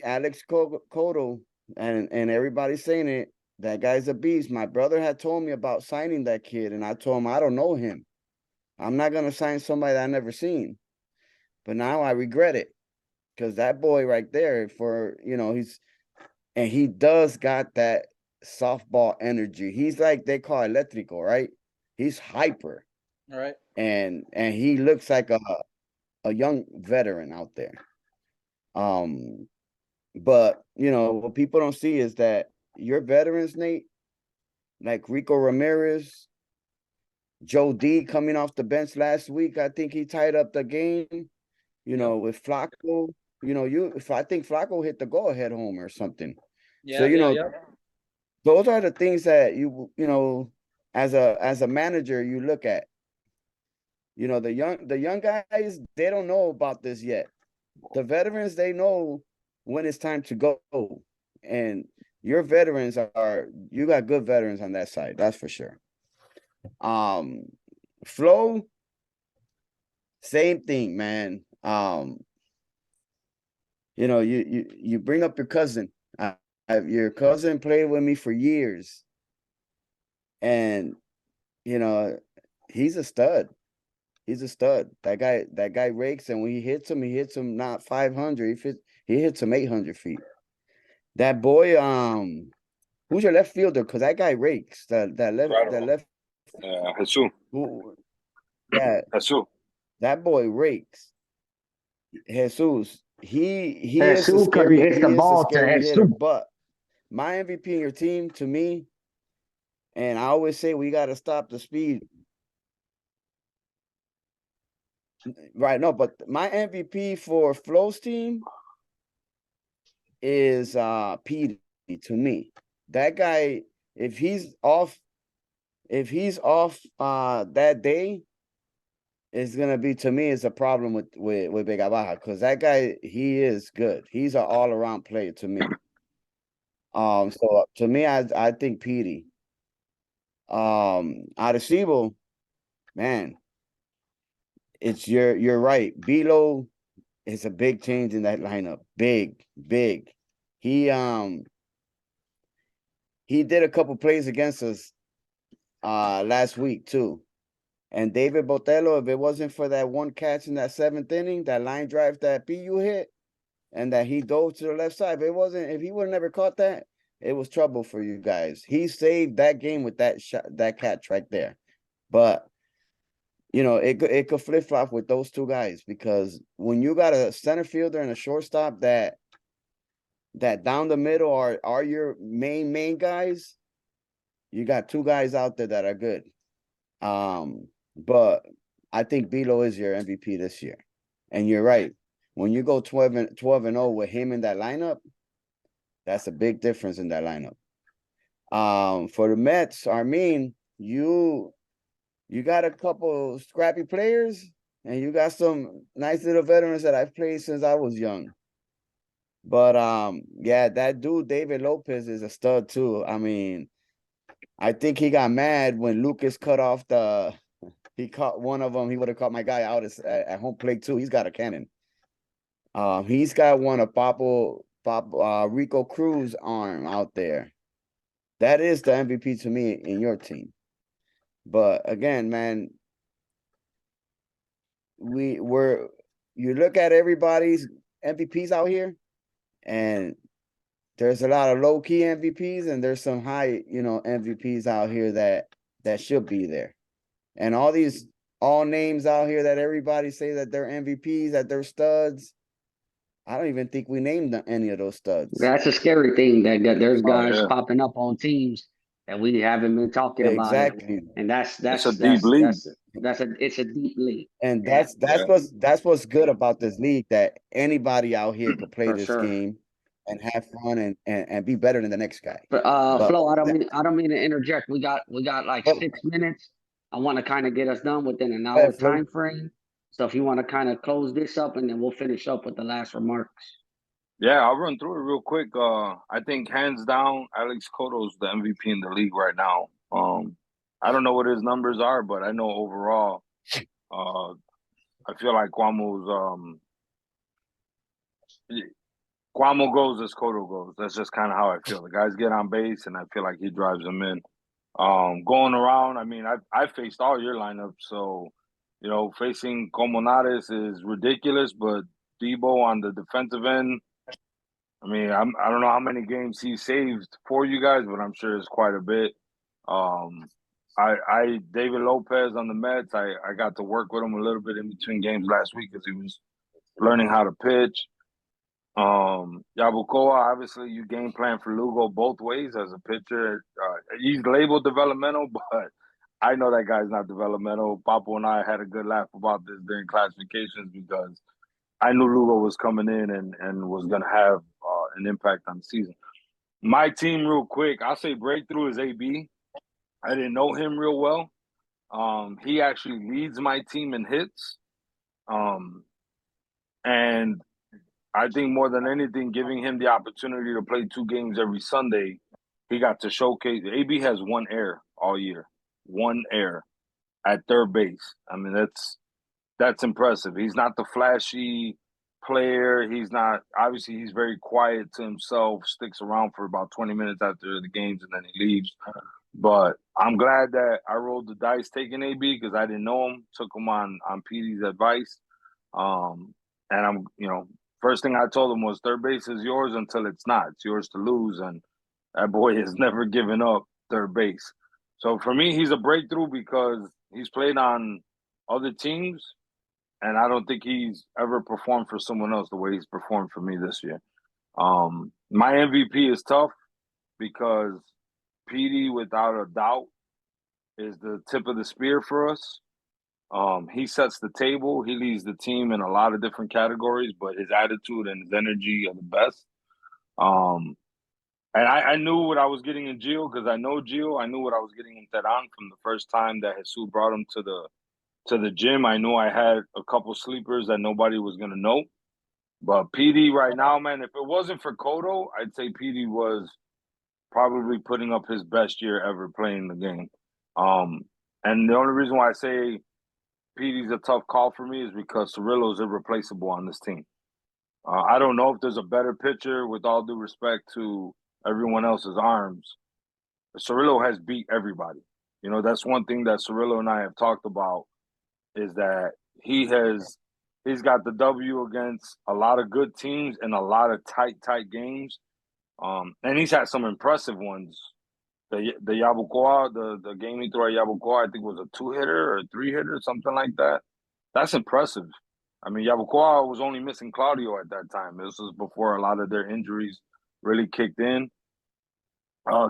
Alex Cotto, and everybody's saying it. That guy's a beast. My brother had told me about signing that kid, and I told him I don't know him. I'm not gonna sign somebody that I never seen. But now I regret it because that boy right there, he does got that softball energy. He's like they call electrical, right? He's hyper, All right. and he looks like a young veteran out there. But what people don't see is that your veterans, Nate, like Rico Ramirez, Joe D coming off the bench last week, I think he tied up the game. With Flacco, if I think Flacco hit the go-ahead home or something. Yeah, So yeah. those are the things that as a manager you look at. The young guys, they don't know about this yet. The veterans, they know when it's time to go. And your veterans you got good veterans on that side, that's for sure. Flo, same thing, man. You bring up your cousin. Your cousin played with me for years. And he's a stud. He's a stud. That guy rakes, and when he hits him not 500. He hits him 800 feet. That boy, who's your left fielder? Because that guy rakes. That left. Jesus. Yeah, Jesus. that boy rakes. Jesus, he is Jesus, because he hits the ball to scary hitter. Jesus. But my MVP in your team, to me, and I always say we got to stop the speed. Right, no, but my MVP for Flo's team is Petey to me. That guy, if he's off that day, it's gonna be, to me, it's a problem with Vega Baja, because that guy, he is good. He's an all-around player to me. So to me, I think Petey. Arecibo, man, you're right. Bilo is a big change in that lineup. Big. He did a couple plays against us last week too. And David Botello, if it wasn't for that one catch in that 7th inning, that line drive that PU hit, and that he dove to the left side, if he would have never caught that, it was trouble for you guys. He saved that game with that shot, that catch right there. But it could flip flop with those two guys, because when you got a center fielder and a shortstop that down the middle are your main guys, you got two guys out there that are good. But I think Bilo is your MVP this year. And you're right. When you go 12-0 with him in that lineup, that's a big difference in that lineup. For the Mets, Armin, you got a couple scrappy players, and you got some nice little veterans that I've played since I was young. But yeah, that dude David Lopez is a stud too. I mean, I think he got mad when Lucas cut off he caught one of them. He would have caught my guy out at home plate too. He's got a cannon. He's got one of Rico Cruz arm out there. That is the MVP to me in your team. But again, man, you look at everybody's MVPs out here, and there's a lot of low-key MVPs, and there's some high, MVPs out here that should be there. And all names out here that everybody say that they're MVPs, that they're studs, I don't even think we named any of those studs. That's a scary thing, that there's guys popping up on teams that we haven't been talking about. Exactly. And that's a deep league. It's a deep league. And that's what's good about this league, that anybody out here could play this game and have fun and be better than the next guy. But Flo, I don't mean to interject. We got like 6 minutes. I want to kind of get us done within an hour time frame. So if you want to kind of close this up, and then we'll finish up with the last remarks. Yeah, I'll run through it real quick. I think hands down, Alex Cotto's the MVP in the league right now. I don't know what his numbers are, but I know overall, I feel like Cuomo goes as Cotto goes. That's just kind of how I feel. The guys get on base, and I feel like he drives them in. Going around, I mean, I faced all your lineups, so facing Comonares is ridiculous. But Debo on the defensive end, I mean, I don't know how many games he saved for you guys, but I'm sure it's quite a bit. I David Lopez on the Mets, I got to work with him a little bit in between games last week because he was learning how to pitch. Yabucoa, obviously, you game plan for Lugo both ways as a pitcher. He's labeled developmental, but I know that guy's not developmental. Papo and I had a good laugh about this during classifications because I knew Lugo was coming in and was going to have an impact on the season. My team, real quick, I'll say breakthrough is AB. I didn't know him real well. He actually leads my team in hits. And I think more than anything, giving him the opportunity to play 2 games every Sunday, he got to showcase. AB has 1 error all year, 1 error at third base. I mean, that's impressive. He's not the flashy player. He's not, obviously, he's very quiet to himself, sticks around for about 20 minutes after the games, and then he leaves. But I'm glad that I rolled the dice taking AB because I didn't know him, took him on PD's advice. And I'm, first thing I told him was third base is yours until it's not. It's yours to lose. And that boy has never given up third base. So for me, he's a breakthrough because he's played on other teams. And I don't think he's ever performed for someone else the way he's performed for me this year. My MVP is tough because PD, without a doubt, is the tip of the spear for us. He sets the table. He leads the team in a lot of different categories, but his attitude and his energy are the best. And I knew what I was getting in Gio because I know Gio. I knew what I was getting in Teran from the first time that Jesus brought him to the gym. I knew I had a couple sleepers that nobody was gonna know. But PD right now, man, if it wasn't for Cotto, I'd say PD was probably putting up his best year ever playing the game. And the only reason why I say PD's a tough call for me is because Cirillo's irreplaceable on this team. I don't know if there's a better pitcher, with all due respect to everyone else's arms. Cirillo has beat everybody. That's one thing that Cirillo and I have talked about is that he's got the W against a lot of good teams and a lot of tight games. And he's had some impressive ones. The Yabucoa, the game he threw at Yabucoa, I think was a 2-hitter or a 3-hitter, something like that. That's impressive. I mean, Yabucoa was only missing Claudio at that time. This was before a lot of their injuries really kicked in.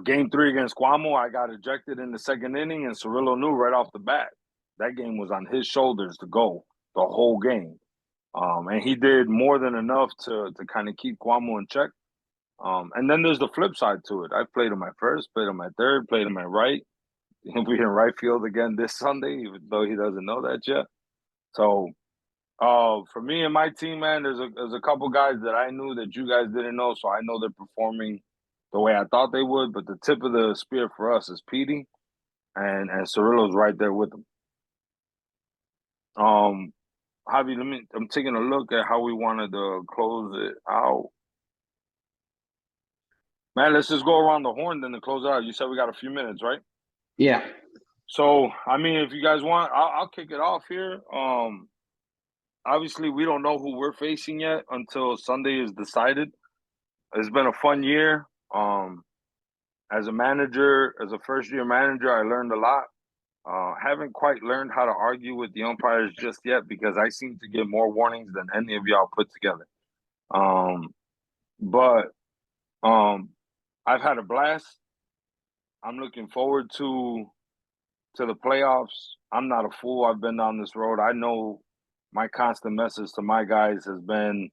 Game 3 against Cuomo, I got ejected in the second inning, and Cirillo knew right off the bat that game was on his shoulders to go the whole game. And he did more than enough to kind of keep Cuomo in check. And then there's the flip side to it. I played him at first, played him at third, played him at right. He'll be in right field again this Sunday, even though he doesn't know that yet. So, for me and my team, man, there's a couple guys that I knew that you guys didn't know, so I know they're performing the way I thought they would. But the tip of the spear for us is Petey, and Cirillo's right there with him. Javi, I'm taking a look at how we wanted to close it out. Man, let's just go around the horn then to close out. You said we got a few minutes, right? Yeah. So, I mean, if you guys want, I'll kick it off here. Obviously, we don't know who we're facing yet until Sunday is decided. It's been a fun year. As a manager, as a first-year manager, I learned a lot. Haven't quite learned how to argue with the umpires just yet because I seem to get more warnings than any of y'all put together. But I've had a blast. I'm looking forward to the playoffs. I'm not a fool. I've been down this road. I know my constant message to my guys has been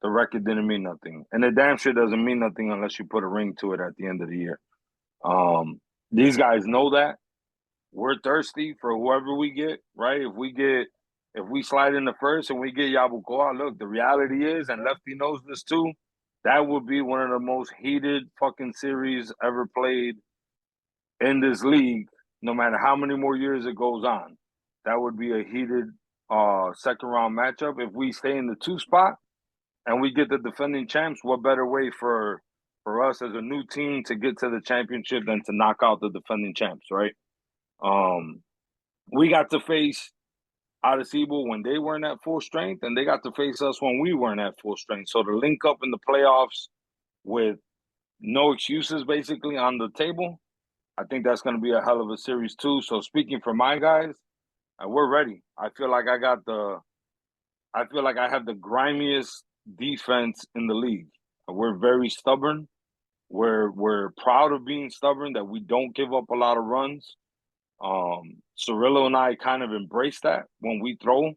the record didn't mean nothing. And the damn sure doesn't mean nothing unless you put a ring to it at the end of the year. These guys know that. We're thirsty for whoever we get, right? If we slide in the first and we get Yabucoa, look, the reality is, and Lefty knows this too, that would be one of the most heated fucking series ever played in this league no matter how many more years it goes on. That would be a heated second round matchup. If we stay in the 2 spot and we get the defending champs, what better way for us as a new team to get to the championship than to knock out the defending champs, right? We got to face Arecibo when they weren't at full strength, and they got to face us when we weren't at full strength. So to link up in the playoffs with no excuses basically on the table, I think that's going to be a hell of a series too. So speaking for my guys, we're ready. I feel like I have the grimiest defense in the league. We're very stubborn. We're proud of being stubborn, that we don't give up a lot of runs. Cirillo and I kind of embrace that when we throw.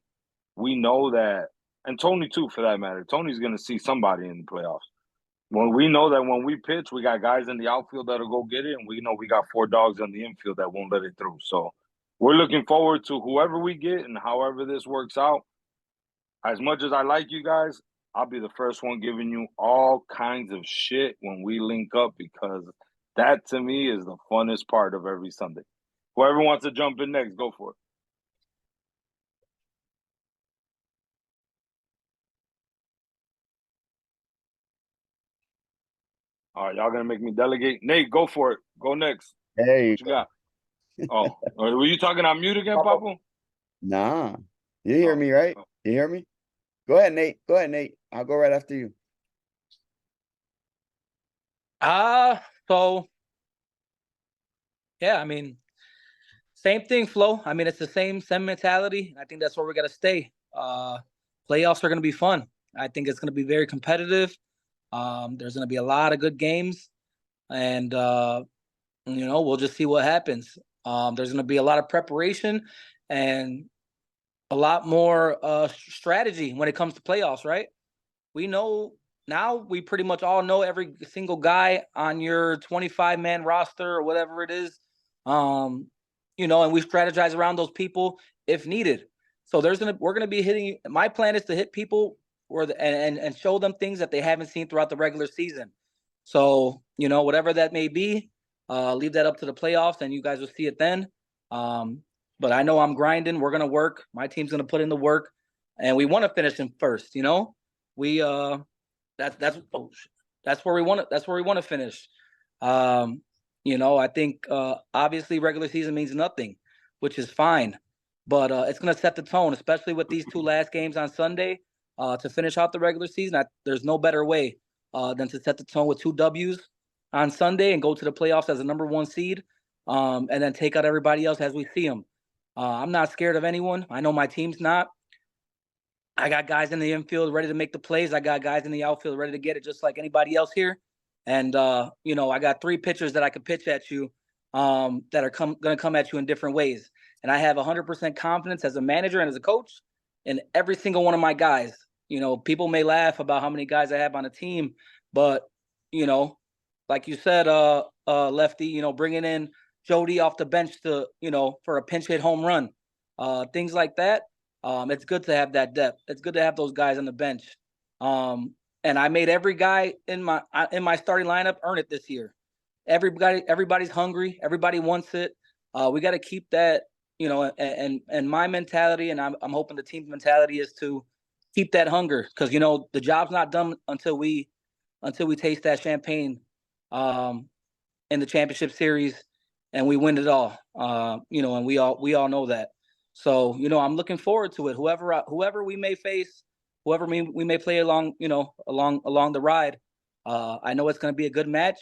We know that, and Tony too, for that matter. Tony's going to see somebody in the playoffs. When we know that when we pitch, we got guys in the outfield that'll go get it, and we know we got 4 dogs in the infield that won't let it through. So we're looking forward to whoever we get and however this works out. As much as I like you guys, I'll be the first one giving you all kinds of shit when we link up, because that to me is the funnest part of every Sunday. Whoever wants to jump in next, go for it. All right, y'all gonna make me delegate? Nate, go for it. Go next. Hey, What you got? Oh, were you talking on mute again, Papo? nah, you hear me, right? You hear me? Go ahead, Nate. Go ahead, Nate. I'll go right after you. So yeah, I mean, same thing, Flo. I mean, it's the same mentality. I think that's where we got to stay. Playoffs are going to be fun. I think it's going to be very competitive. There's going to be a lot of good games, and we'll just see what happens. There's going to be a lot of preparation and a lot more strategy when it comes to playoffs, right? We know now, we pretty much all know every single guy on your 25-man roster or whatever it is. And we strategize around those people if needed. So we're gonna be hitting. My plan is to hit people and show them things that they haven't seen throughout the regular season. So whatever that may be, leave that up to the playoffs, and you guys will see it then. But I know I'm grinding. We're gonna work. My team's gonna put in the work, and we want to finish in first. We that's where we want to finish. I think obviously regular season means nothing, which is fine, but it's going to set the tone, especially with these 2 last games on Sunday to finish out the regular season. There's no better way than to set the tone with 2 W's on Sunday and go to the playoffs as a number 1 seed, and then take out everybody else as we see them. I'm not scared of anyone. I know my team's not. I got guys in the infield ready to make the plays. I got guys in the outfield ready to get it just like anybody else here. And, I got 3 pitchers that I could pitch at you that are going to come at you in different ways. And I have 100% confidence as a manager and as a coach in every single one of my guys. People may laugh about how many guys I have on a team, but, like you said, Lefty, bringing in Jody off the bench to, for a pinch hit home run, things like that. It's good to have that depth. It's good to have those guys on the bench. And I made every guy in my starting lineup earn it this year. Everybody's hungry. Everybody wants it. We got to keep that, and my mentality, and I'm hoping the team's mentality is to keep that hunger, because the job's not done until we taste that champagne in the championship series and we win it all. And we all know that. So, I'm looking forward to it. Whoever we may face, whoever we may play along the ride. I know it's going to be a good match.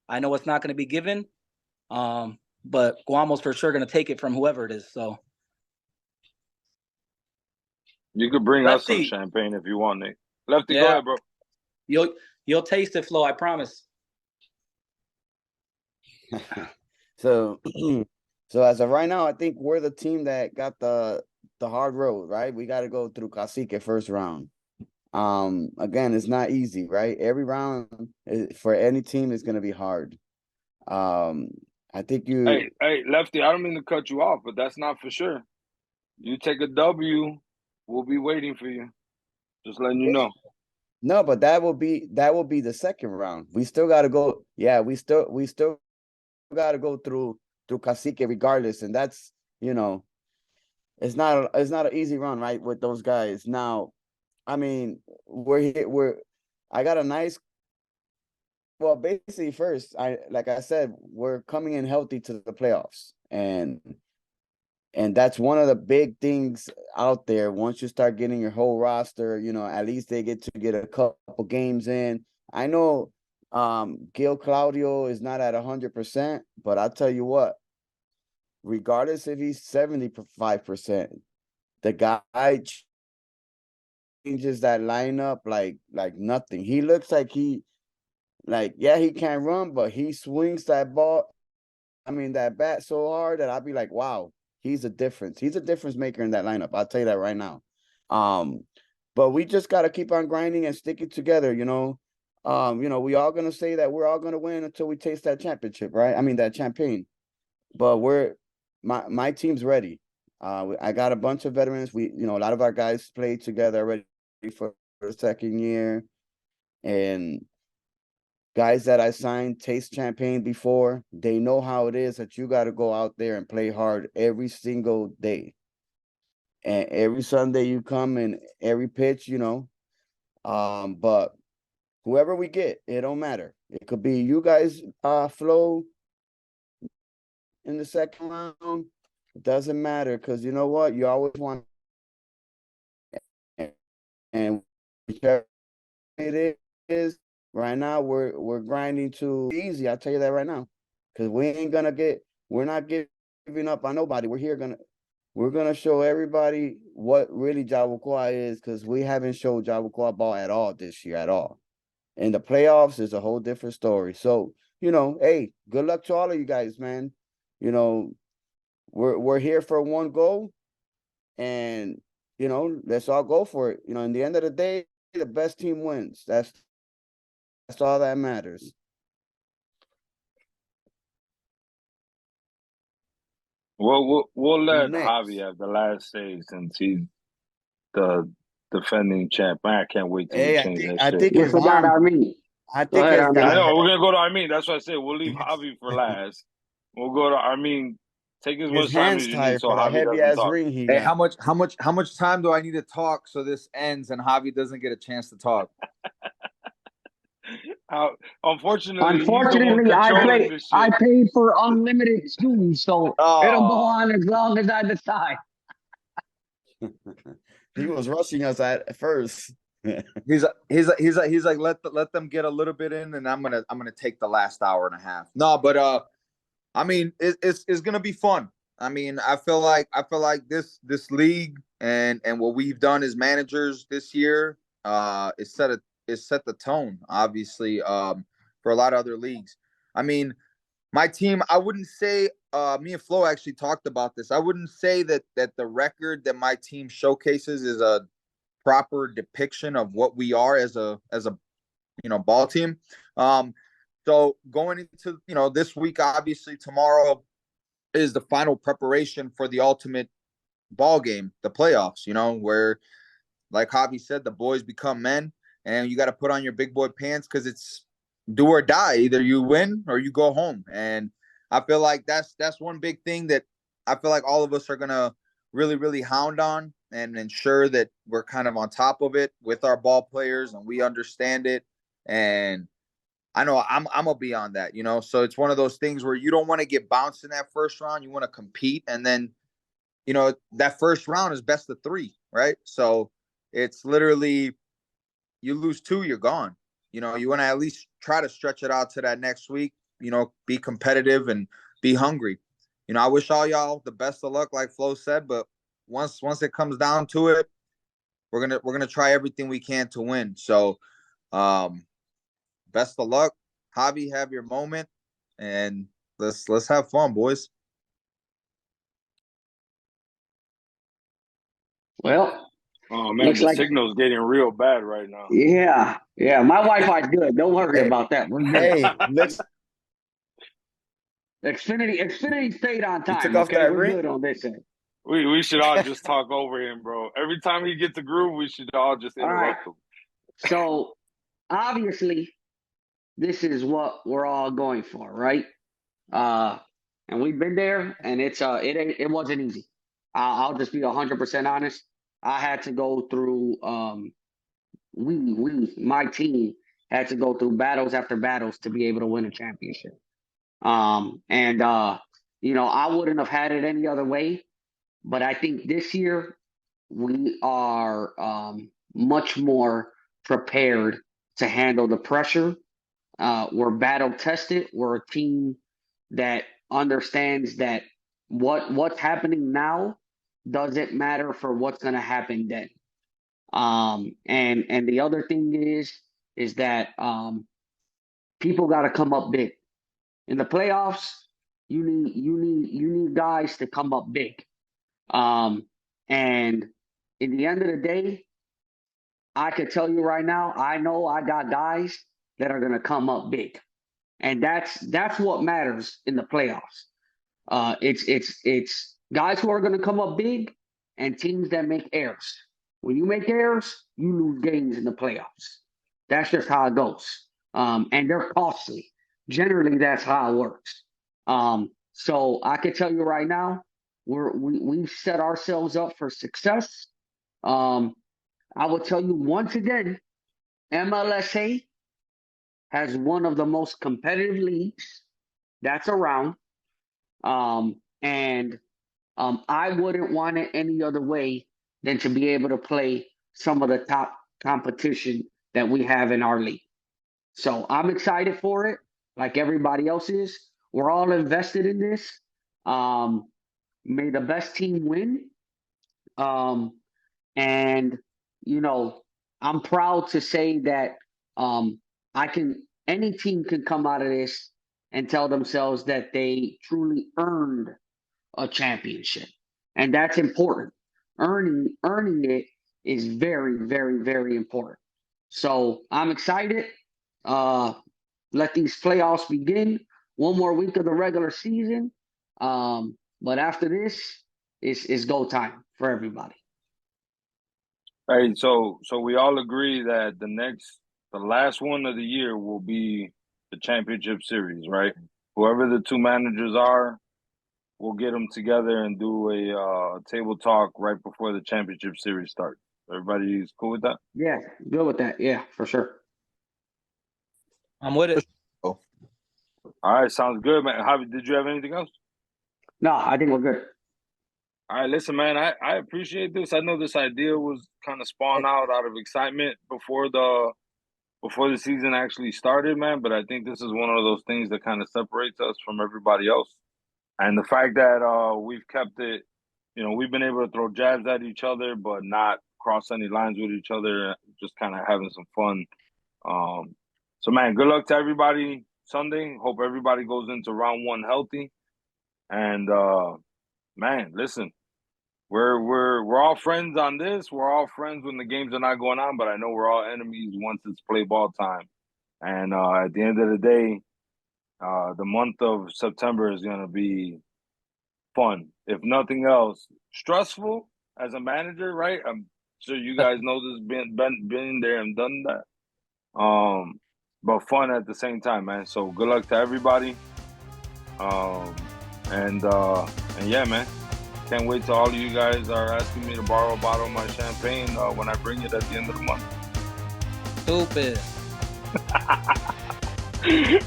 I know it's not going to be given. But Guamo's for sure going to take it from whoever it is. So you could bring Lefty. us some champagne if you want, Nate. Lefty, Yeah. Go ahead, bro. You'll taste it, Flo. I promise. So as of right now, I think we're the team that got the hard road, right? We got to go through Cacique first round. Again, it's not easy, right? Every round for any team is going to be hard. I think you. Hey, Lefty, I don't mean to cut you off, but that's not for sure. You take a W, we'll be waiting for you. Just letting you know. No, but that will be the second round. We still got to go. Yeah, we still got to go through through Cacique regardless, and that's, you know, it's not an easy run, right, with those guys. Now, I mean, I got a nice. Well, basically, first, like I said, we're coming in healthy to the playoffs, and that's one of the big things out there. Once you start getting your whole roster, you know, at least they get to get a couple games in. I know Gil Claudio is not at 100%, but I'll tell you what, regardless if he's 75%, the guy changes that lineup like nothing. He looks like yeah, he can run, but he swings that ball. I mean, that bat so hard that I'll be like, wow, he's a difference. He's a difference maker in that lineup. I'll tell you that right now. But we just got to keep on grinding and sticking together, you know. We all going to say that we're all going to win until we taste that championship, right? I mean, that champagne. But my team's ready. I got a bunch of veterans. A lot of our guys played together already for the second year. And guys that I signed taste champagne before, they know how it is that you got to go out there and play hard every single day. And every Sunday you come and every pitch, you know. But whoever we get, it don't matter. It could be you guys flow in the second round. It doesn't matter, because you know what? You always want, and whichever it is, right now we're grinding to easy. I'll tell you that right now, because we're not giving up on nobody. We're gonna show everybody what really Jawakoa is, because we haven't showed Jawakoa ball at all this year at all. In the playoffs is a whole different story. So, you know, hey, good luck to all of you guys, man. You know, we're here for one goal, and you know, let's all go for it. You know, in the end of the day, the best team wins. That's all that matters. Well, we'll let Next. Javi have the last say since he's the defending champ. Man, I can't wait till we change that I shit. think You his forgot arm. Armin. I Go think ahead, his Armin. I know we're gonna go to Armin. That's what I said. We'll leave Javi for last. We'll go to Armin. Take as much his time hands as you need tired so for that Javi heavy doesn't ass talk. ring he Hey, got. how much time do I need to talk so this ends and Javi doesn't get a chance to talk? Unfortunately, he's the one Unfortunately, controlling this I shit. paid for unlimited Zooms, so it'll go Oh, on as long as I decide. He was rushing us at first. he's like let them get a little bit in, and I'm gonna take the last hour and a half. No, but I mean, it's gonna be fun. I mean, I feel like this league and what we've done as managers this year is set the tone, obviously, for a lot of other leagues. I mean, my team, I wouldn't say me and Flo actually talked about this. I wouldn't say that the record that my team showcases is a proper depiction of what we are as a ball team. So going into this week, obviously tomorrow is the final preparation for the ultimate ball game, the playoffs. Where, like Javi said, the boys become men, and you got to put on your big boy pants because it's do or die. Either you win or you go home. And I feel like that's one big thing that I feel like all of us are gonna really, really hound on and ensure that we're kind of on top of it with our ball players and we understand it. And I know I'm gonna be on that, So it's one of those things where you don't want to get bounced in that first round. You want to compete, and then that first round is best of 3, right? So it's literally you lose 2, you're gone. You want to at least try to stretch it out to that next week. Be competitive and be hungry. I wish all y'all the best of luck, like Flo said. But once it comes down to it, we're gonna try everything we can to win. So, best of luck, Javi. Have your moment, and let's have fun, boys. Well, Oh man, looks the like signal's getting real bad right now. yeah. My Wi-Fi's good. Don't worry about that. We're good. Hey, looks. Xfinity stayed on You time. took off Okay, that we're ring? good on this end. We should all just talk over him, bro. Every time he gets a groove, we should all just All right. interrupt him. So obviously, this is what we're all going for, right? and we've been there, and it wasn't easy. I'll just be 100% honest. I had to go through my team had to go through battles after battles to be able to win a championship. And I wouldn't have had it any other way. But I think this year we are much more prepared to handle the pressure. We're battle tested. We're a team that understands that what's happening now doesn't matter for what's going to happen then. And the other thing is that people got to come up big in the playoffs. You need guys to come up big. And in the end of the day, I can tell you right now, I know I got guys that are going to come up big, and that's what matters in the playoffs. It's guys who are going to come up big and teams that make errors. When you make errors, you lose games in the playoffs. That's just how it goes. And they're costly. Generally, that's how it works. So I can tell you right now, we've set ourselves up for success. I will tell you once again, MLSA has one of the most competitive leagues that's around. And I wouldn't want it any other way than to be able to play some of the top competition that we have in our league. So I'm excited for it, like everybody else is. We're all invested in this. May the best team win. And I'm proud to say that any team can come out of this and tell themselves that they truly earned a championship. And that's important. Earning it is very, very, very important. So I'm excited. Let these playoffs begin. One more week of the regular season. But after this, it's go time for everybody. Hey, so we all agree that the last one of the year will be the championship series, right? Whoever the two managers are, we'll get them together and do a table talk right before the championship series starts. Everybody's cool with that? Yeah, good with that. Yeah, for sure. I'm with it. All right, sounds good, man. Javi, did you have anything else? No, I think we're good. All right, listen, man, I appreciate this. I know this idea was kind of spawned out of excitement before the season actually started, man, but I think this is one of those things that kind of separates us from everybody else. And the fact that we've kept it, we've been able to throw jabs at each other, but not cross any lines with each other, just kind of having some fun. So, man, good luck to everybody Sunday. Hope everybody goes into round one healthy. And, man, listen, we're all friends on this. We're all friends when the games are not going on, but I know we're all enemies once it's play ball time. And at the end of the day, the month of September is going to be fun, if nothing else. Stressful as a manager, right? I'm sure you guys know this, been there and done that. But fun at the same time, man. So good luck to everybody. And yeah, man. Can't wait till all of you guys are asking me to borrow a bottle of my champagne when I bring it at the end of the month. Stupid.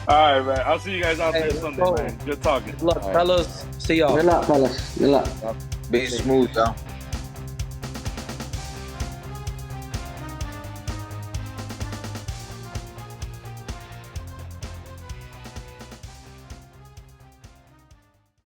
All right, man. I'll see you guys out there Sunday, man. Good talking. Good luck, fellas. See y'all. Good luck, fellas. Good luck. Be smooth, though.